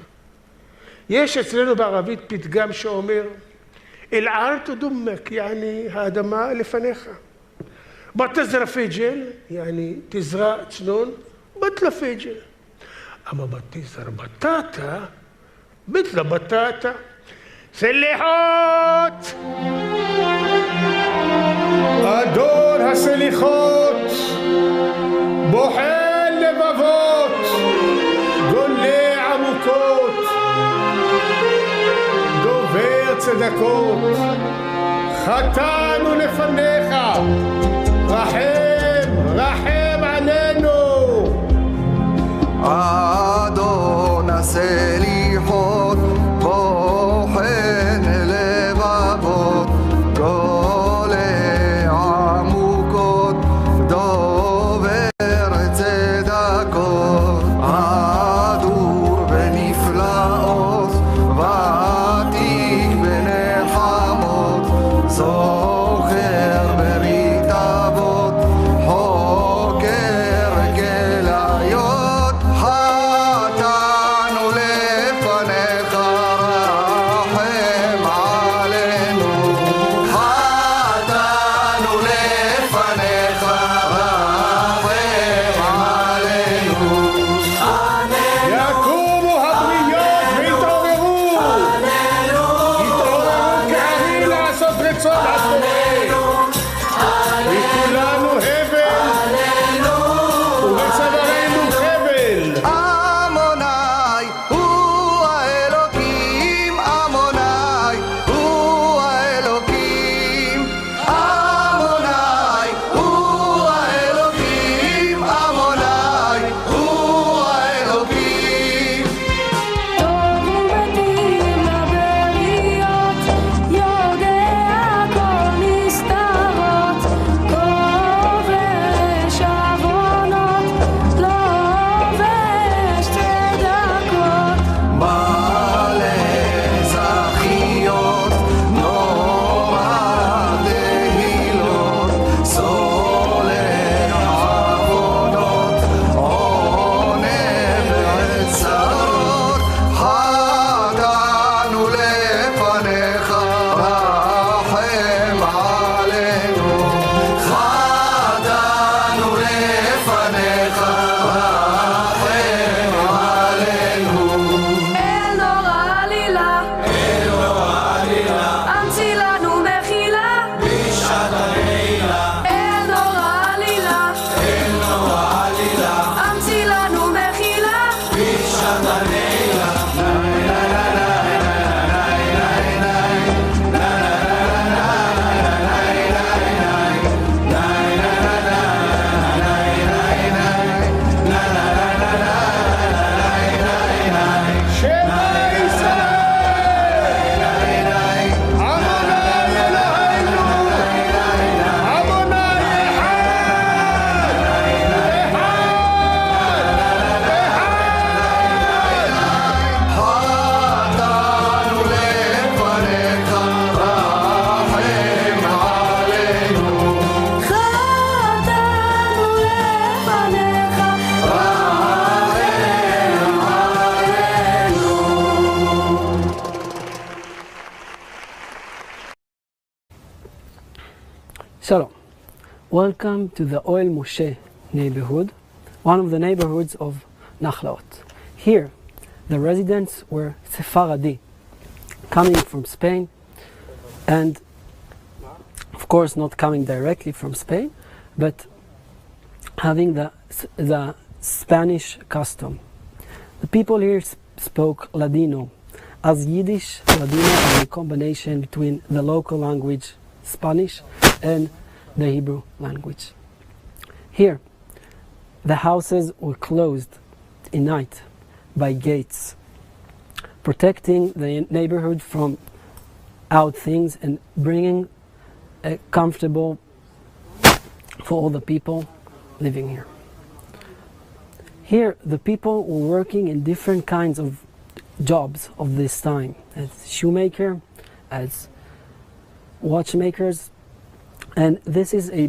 יש אצלנו בערבית פתגם שאומר, אל ארט דומק, יעני האדמה לפניך. בתזרע פיג'ל, יעני תזרע צנון, בטלה פיג'ל. אבל בתזרע בטטה, בטלה בטטה. סליחות! אדון הסליחות, בוחן לבבות, גולה עמוקות, דובר צדקות, חטאנו לפניך, רחם עלינו. אדון הסליחות, בוחן לבבות, גולה עמוקות, דובר צדקות, אדור בנפלאות, ותיק בנחמות, זוכר ברית אבות, חוקר כליות, חטאנו לפניך, רחם עלינו. חטאנו לפניך, רחם עלינו. יקומו הבריות ויתעוררו רצון הבורא. לכולנו הבל, ובצווארנו חבל. עמוני הוא האלוקים, עמוני הוא האלוקים. עמוני הוא האלוקים, עמוני הוא האלוקים. טוב ומתאים לבריות, יודע כל נסתרות, כובש עוונות, לובש צדקות. מלא זכיות, נורא דהילות, סולח עוונות, עונה בעצרות. חטאנו לפניך, רחם עלינו. חטאנו לפניך, רחם עלינו. אל נורא עלילה, המציא לנו מחילה. בשעת הלילה, אל נורא עלילה, המציא לנו מחילה. בשעת הלילה. שמע ישראל, עמוני אלוהינו, עמוני חטאנו לפניך, רחם עלינו. חטאנו לפניך, Shalom. Welcome to the Oel Moshe neighborhood, one of the neighborhoods of Nachlaot. Here, the residents were Sephardi, coming from Spain, and of course not coming directly from Spain, but having the Spanish custom. The people here spoke Ladino, as Yiddish, Ladino are a combination between the local language Spanish and the Hebrew language. Here, the houses were closed at night by gates, protecting the neighborhood from out things and bringing a comfortable for all the people living here. Here, the people were working in different kinds of jobs of this time, as shoemaker, as watchmakers, and this is a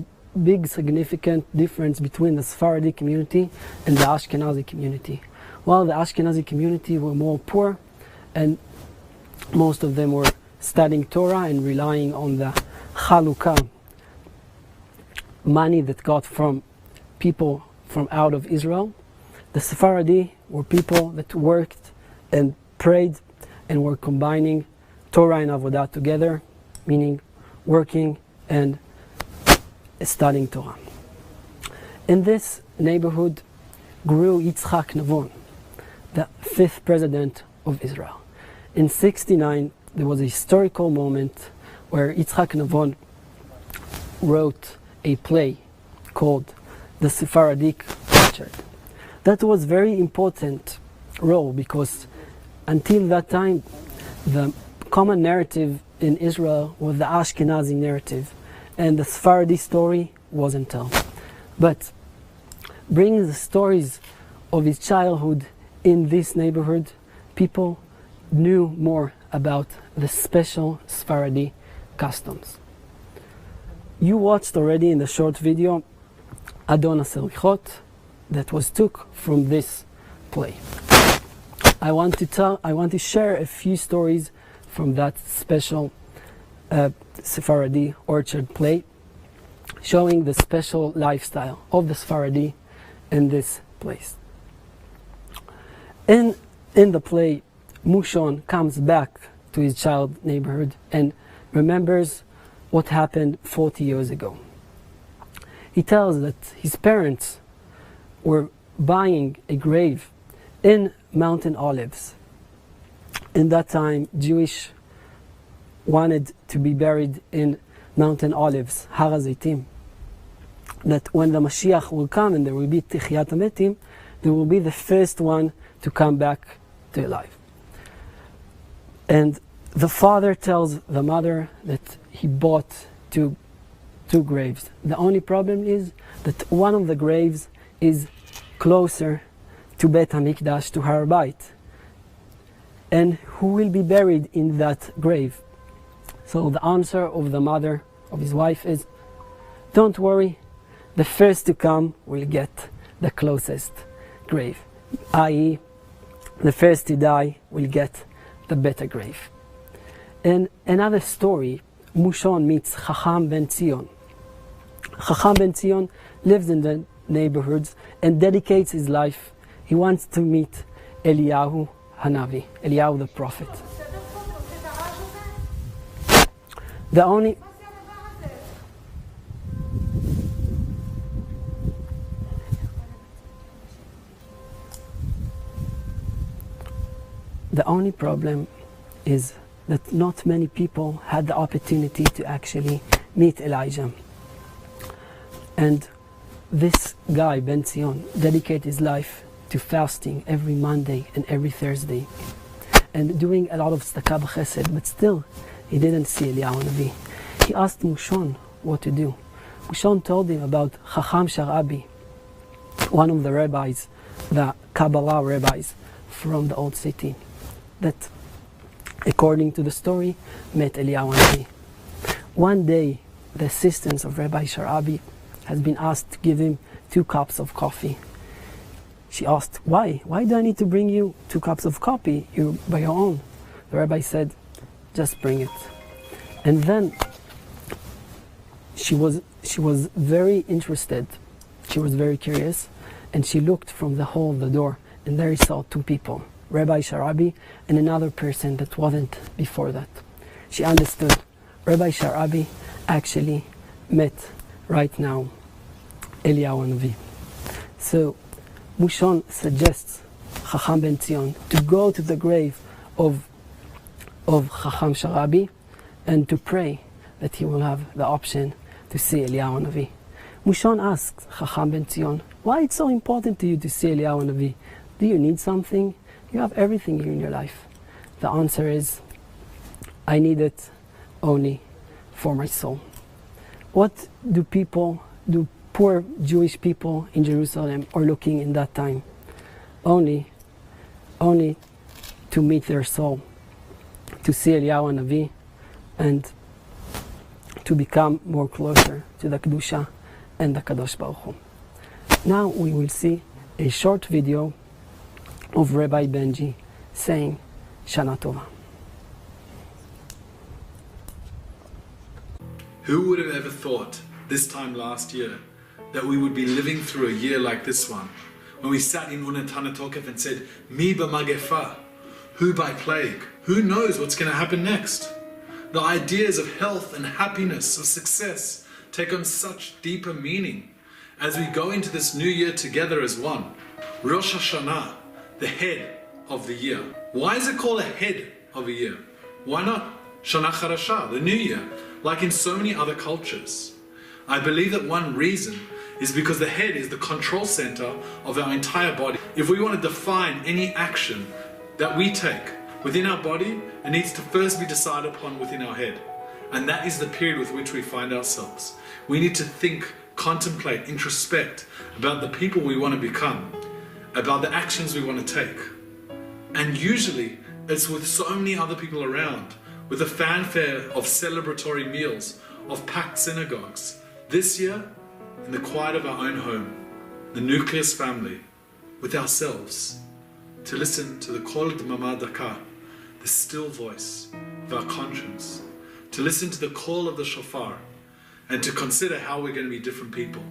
big significant difference between the Sephardi community and the Ashkenazi community. While the Ashkenazi community were more poor, and most of them were studying Torah and relying on the Chalukah, money that got from people from out of Israel, the Sephardi were people that worked and prayed and were combining Torah and Avodah together, meaning working and studying Torah. In this neighborhood grew Yitzhak Navon, the 5th president of Israel. In 1969, there was a historical moment where Yitzhak Navon wrote a play called The Sephardic Orchard. That was very important role because until that time, the common narrative in Israel was the Ashkenazi narrative, and the Sephardi story wasn't told. But bringing the stories of his childhood in this neighborhood, people knew more about the special Sephardi customs. You watched already in the short video Adon slichot that was took from this play. I want to share a few stories from that special Sephardi orchard play, showing the special lifestyle of the Sephardi in this place. In the play, Mushon comes back to his child neighborhood and remembers what happened 40 years ago. He tells that his parents were buying a grave in Mountain Olives. In that time, Jewish wanted to be buried in Mountain Olives, Har HaZeitim. That when the Mashiach will come and there will be Tichiyat HaMetim, they will be the first one to come back to life. And the father tells the mother that he bought two graves. The only problem is that one of the graves is closer to Beit HaMikdash, to Har Bayit. And who will be buried in that grave? So the answer of the mother, of his wife, is, don't worry, the first to come will get the closest grave, i.e. the first to die will get the better grave. In another story, Mushon meets Chacham ben Tzion. Chacham ben Tzion lives in the neighborhoods and dedicates his life. He wants to meet Eliyahu Hanavi, Eliyahu the prophet. The only problem is that not many people had the opportunity to actually meet Elijah. And this guy, Ben Tzion, dedicated his life to fasting every Monday and every Thursday and doing a lot of tzedakah b'chesed, but still he didn't see Eliyahu Navi. He asked Mushon what to do. Mushon told him about Chacham Sharabi, one of the rabbis, the Kabbalah rabbis from the old city, that according to the story met Eliyahu Navi. One day the assistant of Rabbi Sharabi has been asked to give him 2 cups of coffee. She asked, why? Why do I need to bring you 2 cups of coffee? You by your own. The rabbi said, just bring it. And then she was very interested. She was very curious, and she looked from the hole of the door, and there he saw 2 people, Rabbi Sharabi and another person that wasn't before that. She understood. Rabbi Sharabi actually met right now Eliyahu Navi. So Mushon suggests Chacham ben Tzion to go to the grave of Chacham Sharabi and to pray that he will have the option to see Eliyahu Navi. Mushon asks Chacham ben Tzion, why it's so important to you to see Eliyahu Navi? Do you need something? You have everything here in your life. The answer is, I need it only for my soul. What do poor Jewish people in Jerusalem are looking in that time? Only to meet their soul, to see Eliyahu Navi, and to become more closer to the Kedusha and the Kadosh Baruch Hu. Now we will see a short video of Rabbi Benji saying Shana Tova. Who would have ever thought this time last year that we would be living through a year like this one, when we sat in Unatana Tokef and said, Mi b'magefa, who by plague? Who knows what's going to happen next? The ideas of health and happiness, of success, take on such deeper meaning as we go into this new year together as one. Rosh Hashanah, the head of the year. Why is it called a head of a year? Why not Shana Charasha, the new year, like in so many other cultures? I believe that one reason is because the head is the control center of our entire body. If we want to define any action that we take within our body, it needs to first be decided upon within our head. And that is the period with which we find ourselves. We need to think, contemplate, introspect about the people we want to become, about the actions we want to take. And usually it's with so many other people around, with a fanfare of celebratory meals, of packed synagogues. This year, in the quiet of our own home, the nucleus family, with ourselves, to listen to the Kol Dmama Daka, the still voice of our conscience, to listen to the call of the shofar, and to consider how we're going to be different people.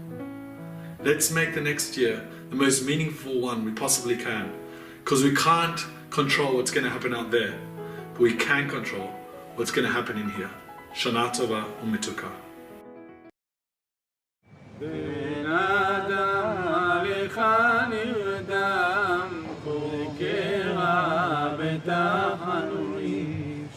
Let's make the next year the most meaningful one we possibly can, because we can't control what's going to happen out there, but we can control what's going to happen in here. Shana Tova Umituka. בן אדם עליך נרדם, קרע בתחנוני,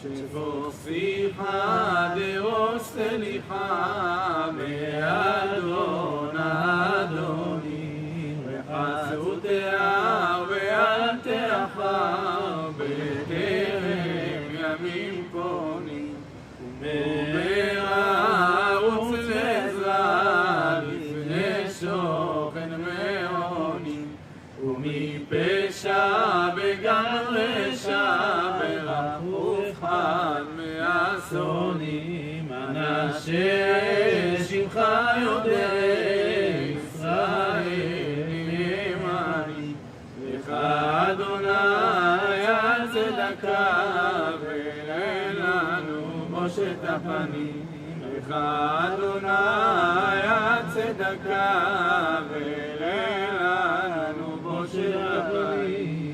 שפוך שיחה דרוש סליחה, מאדון אדוני, וחסותיה ואל תאחר, בטרם ימים פונים, ומרערוץ לעזרה, לפני שוכן מעוני, ומפשע וגם רשע, ברחוף חד מאסונים, אנשי שמך יודע, ישראל נאמני, לך אדוני על צדקה, ולנו מושט הפנים, לך אדוני על צדקה, ולנו מושט הפנים.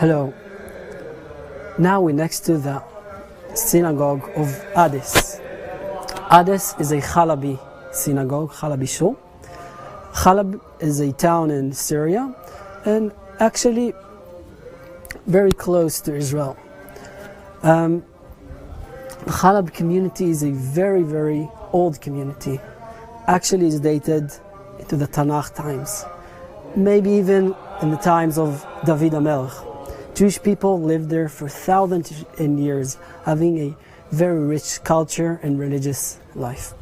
Hello. Now we're next to the synagogue of Hades. Hades is a Chalabi synagogue, Chalabi shul. Halab is a town in Syria and actually very close to Israel. The Halab community is a very, very old community. Actually, it's dated to the Tanakh times, maybe even in the times of David HaMelech. Jewish people lived there for thousands of years, having a very rich culture and religious life.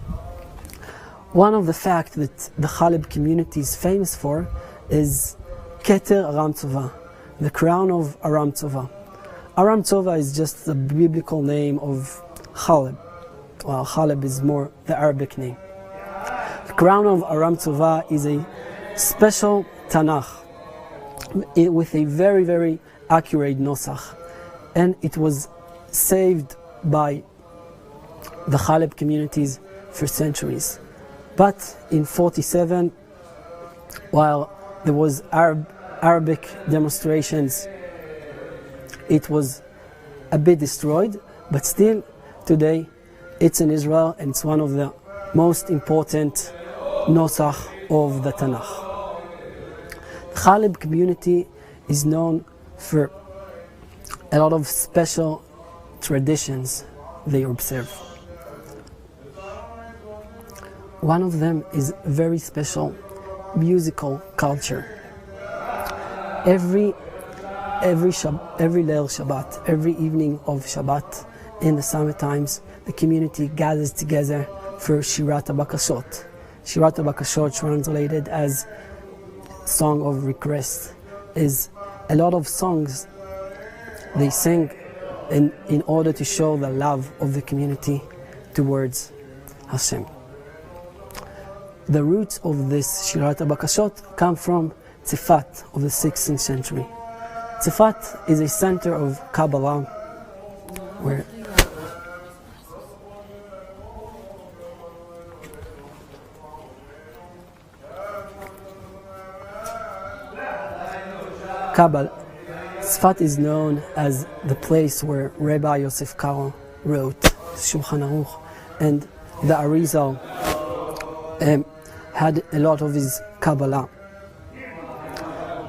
One of the facts that the Halab community is famous for is Keter Aram Tzova, the crown of Aram Tzova. Aram Tzova is just the biblical name of Halab, while Halab is more the Arabic name. The crown of Aram Tzova is a special Tanakh with a very, very accurate Nosach, and it was saved by the Halab communities for centuries. But in 47, while there was Arabic demonstrations, it was a bit destroyed, but still today it's in Israel and it's one of the most important Nosach of the Tanakh. The Halab community is known for a lot of special traditions they observe. One of them is very special musical culture. Every Leil Shabbat, every evening of Shabbat in the summer times, the community gathers together for Shirat HaBakashot. Shirat HaBakashot, translated as Song of Request, is a lot of songs they sing in order to show the love of the community towards Hashem. The roots of this Shirat HaBakashot come from Tzifat of the 16th century. Tzifat is a center of Kabbalah where Tzfat is known as the place where Rabbi Yosef Karo wrote Shulchan Aruch, and the Arizal had a lot of his Kabbalah.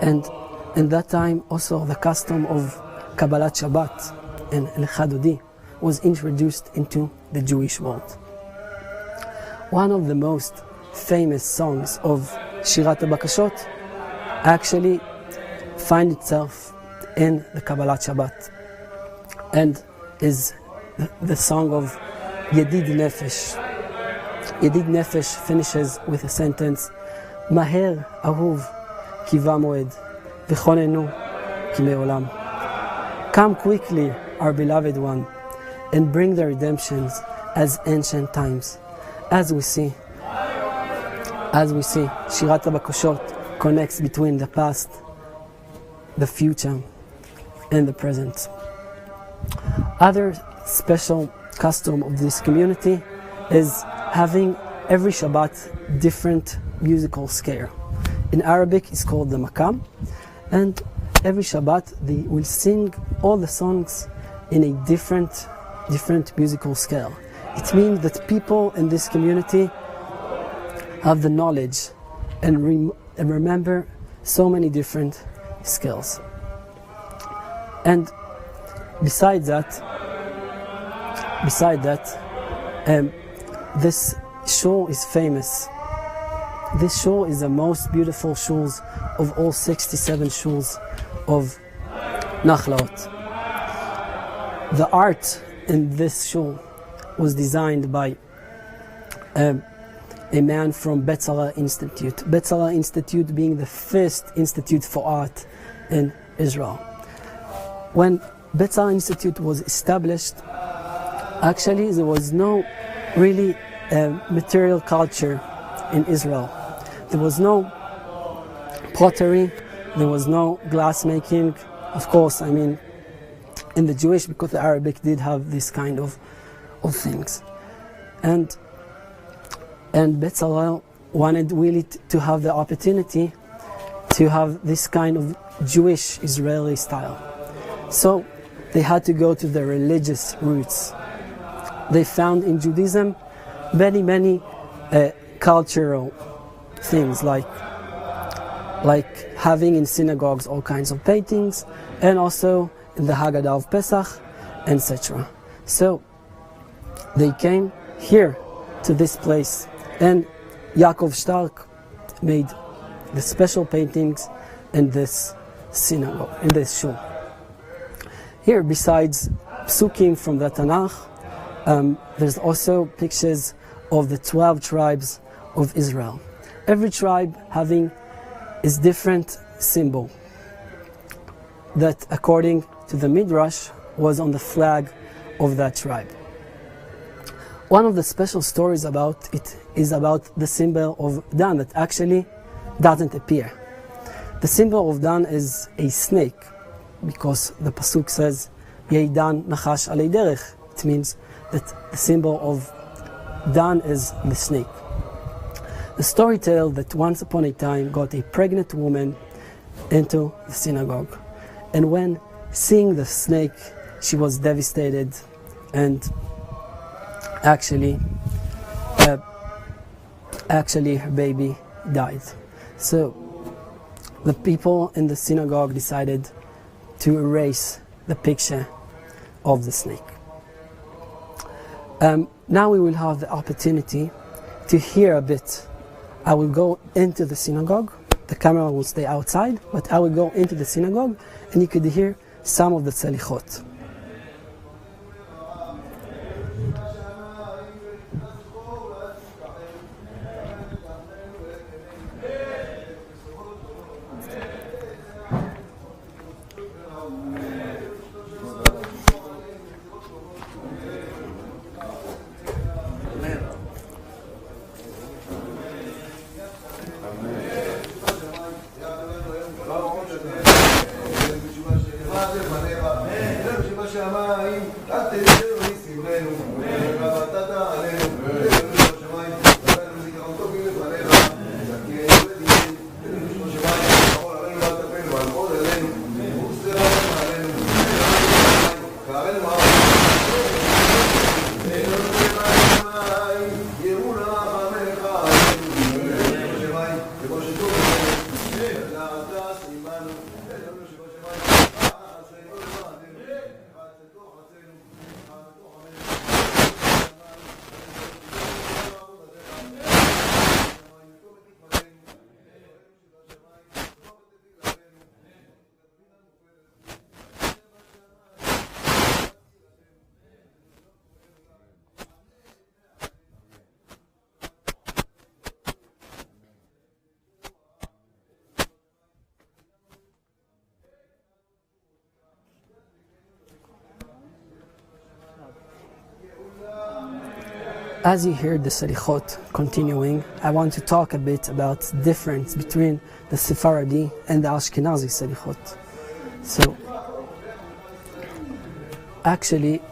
And in that time also the custom of Kabbalat Shabbat and Lechadodi was introduced into the Jewish world. One of the most famous songs of Shirat HaBakashot actually finds itself in the Kabbalat Shabbat and is the song of Yedid Nefesh. Yedid Nefesh finishes with a sentence, Maher Ahuv Kiva Moed V'chonenu Kimei Olam. Come quickly, our beloved one, and bring the redemptions as ancient times. As we see, Shirat HaBakashot connects between the past, the future, and the present. Other special custom of this community is having every Shabbat different musical scale. In Arabic it's called the Makam, and every Shabbat they will sing all the songs in a different musical scale. It means that people in this community have the knowledge and remember so many different skills. And beside that, this shul is famous. This shul is the most beautiful shuls of all 67 shuls of Nachlaot. The art in this shul was designed by a man from Betzalel Institute. Betzalel Institute being the first institute for art in Israel. When Betzalel Institute was established, actually there was no really material culture in Israel. There was no pottery, there was no glass making. Of course, I mean, in the Jewish, because the Arabic did have this kind of things. And Betzalel wanted really to have the opportunity to have this kind of Jewish Israeli style. So they had to go to the religious roots. They found in Judaism many cultural things like having in synagogues all kinds of paintings, and also in the Haggadah of Pesach, etc. So they came here to this place, and Yaakov Stark made the special paintings in this synagogue, in this shul. Here, besides psukim from the Tanakh, there's also pictures of the 12 tribes of Israel. Every tribe having its different symbol that, according to the Midrash, was on the flag of that tribe. One of the special stories about it is about the symbol of Dan that actually doesn't appear. The symbol of Dan is a snake, because the pasuk says, Yei Dan nachash alei derech. It means that the symbol of Dan is the snake. The story tells that once upon a time got a pregnant woman into the synagogue, and when seeing the snake, she was devastated, and actually her baby died. So the people in the synagogue decided to erase the picture of the snake. Now we will have the opportunity to hear a bit. I will go into the synagogue. The camera will stay outside, but I will go into the synagogue, and you could hear some of the slichot. As you hear the slichot continuing, I want to talk a bit about the difference between the Sephardi and the Ashkenazi slichot. So, actually,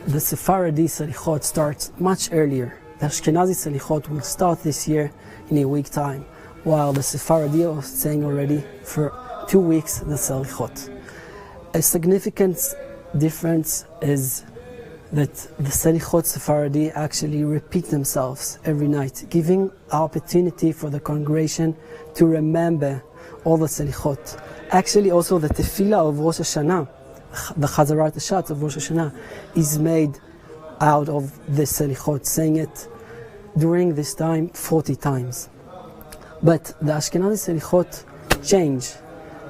the Sephardi slichot starts much earlier. The Ashkenazi slichot will start this year in a week time, while the Sephardi are saying already for 2 weeks the slichot. A significant difference is that the slichot Sephardi actually repeat themselves every night, giving opportunity for the congregation to remember all the slichot. Actually, also the tefillah of Rosh Hashanah, the Chazarat Hashatz of Rosh Hashanah, is made out of the slichot, saying it during this time 40 times. But the Ashkenazi slichot change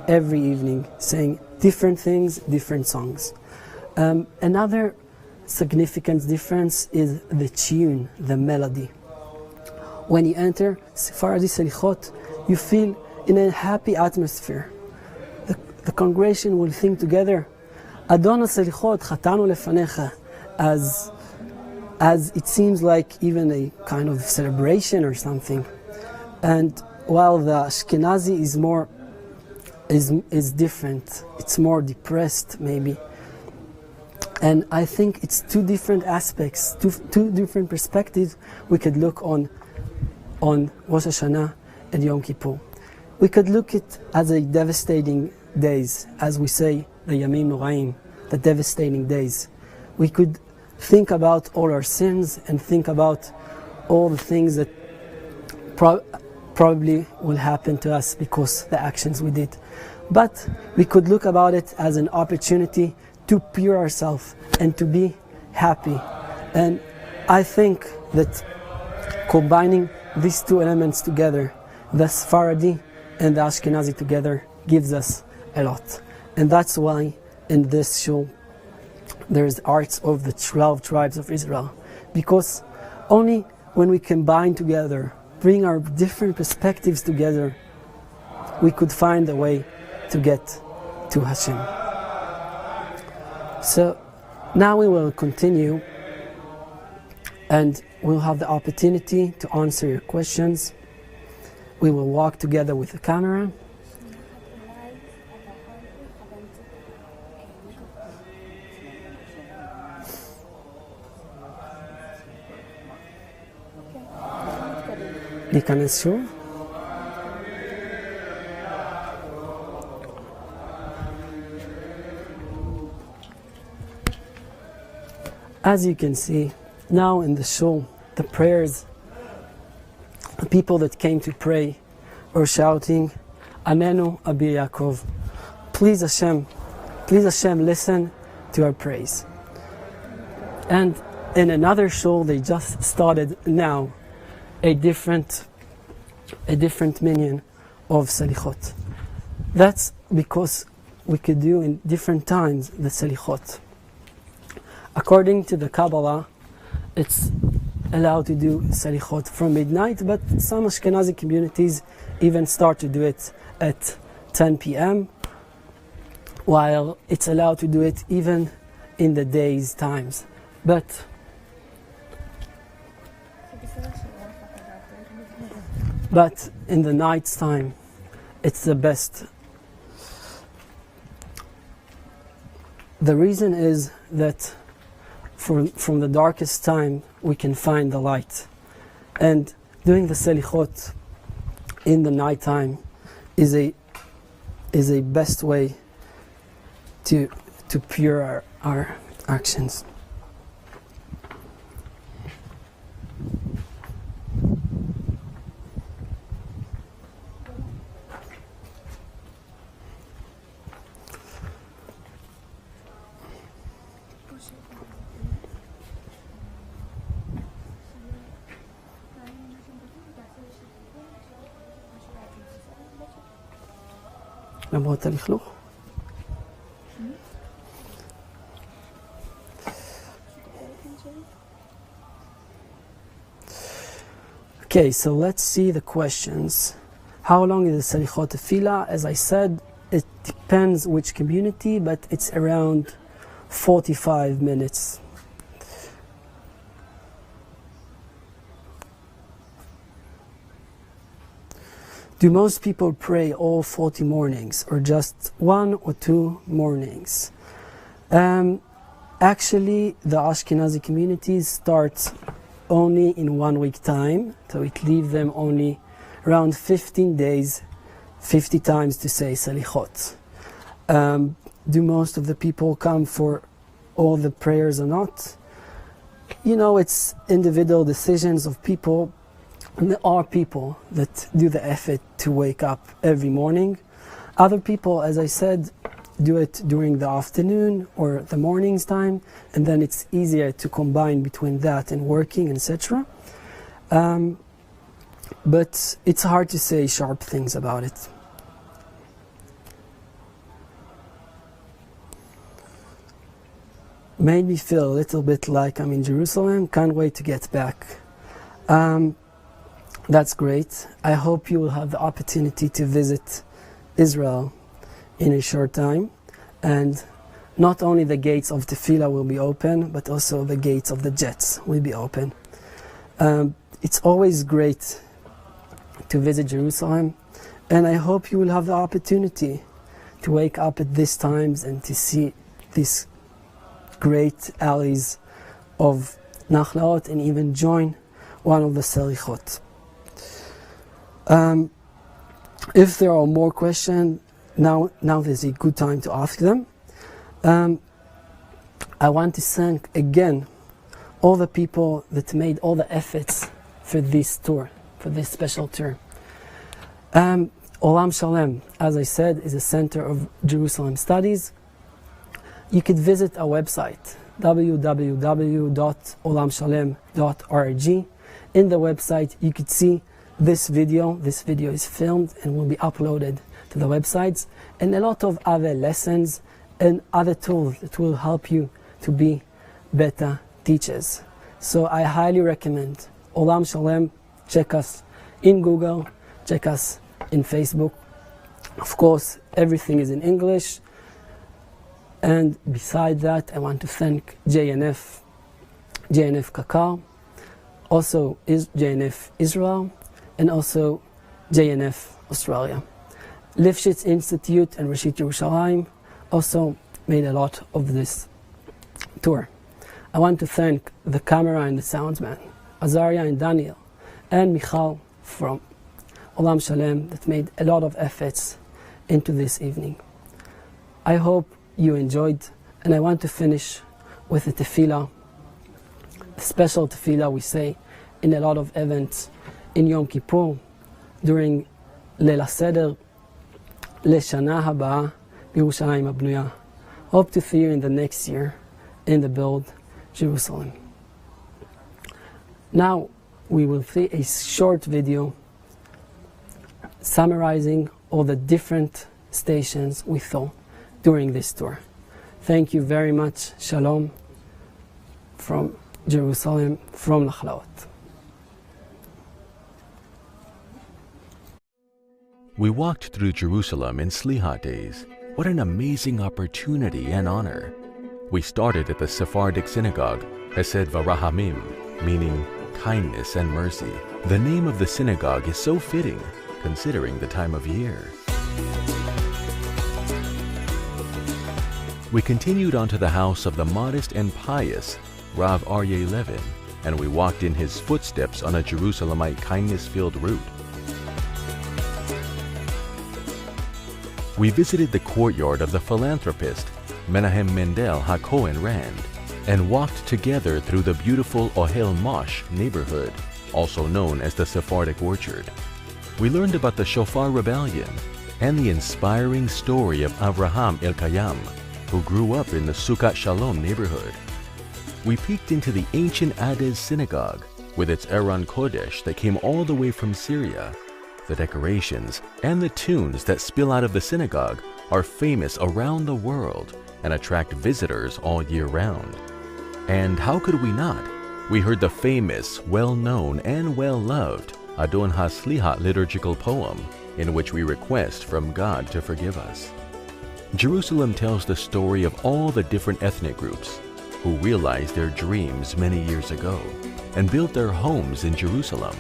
every evening, saying different things, different songs. Another significant difference is the tune, the melody. When you enter Sephardi slichot, you feel in a happy atmosphere. The congregation will sing together, Adon slichot chatanu lefanecha, as it seems like even a kind of celebration or something. And while the Ashkenazi is different, it's more depressed maybe. And I think it's two different aspects, two different perspectives we could look on Rosh Hashanah and Yom Kippur. We could look at it as a devastating days, as we say, the Yamim Noraim, the devastating days. We could think about all our sins and think about all the things that probably will happen to us because the actions we did. But we could look about it as an opportunity to pure ourselves and to be happy. And I think that combining these two elements together, the Sephardi and the Ashkenazi together, gives us a lot. And that's why in this show there's arts of the 12 tribes of Israel. Because only when we combine together, bring our different perspectives together, we could find a way to get to Hashem. So now we will continue and we'll have the opportunity to answer your questions. We will walk together with the camera. ניכנס שוב. As you can see, now in the show, the prayers, the people that came to pray are shouting, Anenu Abi Yaakov. Please Hashem, listen to our praise. And in another show, they just started now a different minion of slichot. That's because we could do in different times the slichot. According to the Kabbalah, it's allowed to do slichot from midnight, but some Ashkenazi communities even start to do it at 10 p.m., while it's allowed to do it even in the day's times. But in the night's time, it's the best. The reason is that from the darkest time, we can find the light. And doing the slichot in the nighttime is a best way to pure our actions. למרות הלכלוך. Okay, so let's see the questions. How long is the slichot tefillah? As I said, it depends which community, but it's around 45 minutes. Do most people pray all 40 mornings or just 1 or 2 mornings? Actually, the Ashkenazi communities start only in 1 week time, so it leaves them only around 15 days, 50 times to say slichot. Do most of the people come for all the prayers or not? You know, it's individual decisions of people. And there are people that do the effort to wake up every morning. Other people, as I said, do it during the afternoon or the morning's time, and then it's easier to combine between that and working, etc. But it's hard to say sharp things about it. Made me feel a little bit like I'm in Jerusalem. Can't wait to get back. That's great. I hope you will have the opportunity to visit Israel in a short time. And not only the gates of Tefillah will be open, but also the gates of the jets will be open. It's always great to visit Jerusalem. And I hope you will have the opportunity to wake up at these times and to see these great alleys of Nachlaot and even join one of the slichot. If there are more questions, now there's a good time to ask them. I want to thank again all the people that made all the efforts for this tour, for this special tour. Olam Shalem, as I said, is a center of Jerusalem studies. You could visit our website, www.olamshalem.org. In the website, you could see this video. This video is filmed and will be uploaded to the websites, and a lot of other lessons and other tools that will help you to be better teachers. So I highly recommend Olam Shalem. Check us in Google, check us in Facebook. Of course, everything is in English. And beside that, I want to thank JNF Kakar, also is JNF Israel, and also JNF Australia. Lifshitz Institute and Rashit Yerushalayim also made a lot of this tour. I want to thank the camera and the soundsman, Azaria and Daniel, and Michal from Olam Shalem that made a lot of efforts into this evening. I hope you enjoyed, and I want to finish with a tefillah, a special tefillah we say in a lot of events in Yom Kippur, during Leil HaSeder, Leshana Haba Yerushalayim Abnuya. Hope to see you in the next year in the build Jerusalem. Now we will see a short video summarizing all the different stations we saw during this tour. Thank you very much. Shalom from Jerusalem, from Nachlaot. We walked through Jerusalem in slichot days. What an amazing opportunity and honor. We started at the Sephardic synagogue, Hesed V'Rahamim, meaning kindness and mercy. The name of the synagogue is so fitting, considering the time of year. We continued on to the house of the modest and pious Rav Aryeh Levin, and we walked in his footsteps on a Jerusalemite kindness-filled route. We visited the courtyard of the philanthropist Menahem Mendel HaKohen Rand and walked together through the beautiful Ohel Mosh neighborhood, also known as the Sephardic Orchard. We learned about the Shofar Rebellion and the inspiring story of Avraham Elkayam, who grew up in the Sukkot Shalom neighborhood. We peeked into the ancient Adez synagogue with its Aron Kodesh that came all the way from Syria. The decorations and the tunes that spill out of the synagogue are famous around the world and attract visitors all year round. And how could we not? We heard the famous, well-known, and well-loved Adon HaSlichot liturgical poem in which we request from God to forgive us. Jerusalem tells the story of all the different ethnic groups who realized their dreams many years ago and built their homes in Jerusalem.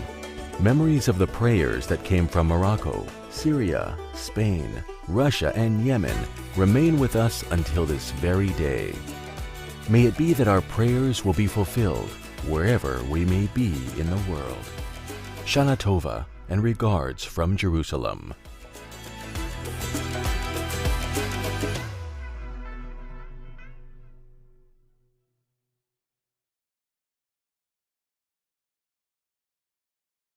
Memories of the prayers that came from Morocco, Syria, Spain, Russia, and Yemen remain with us until this very day. May it be that our prayers will be fulfilled wherever we may be in the world. Shana Tova and regards from Jerusalem.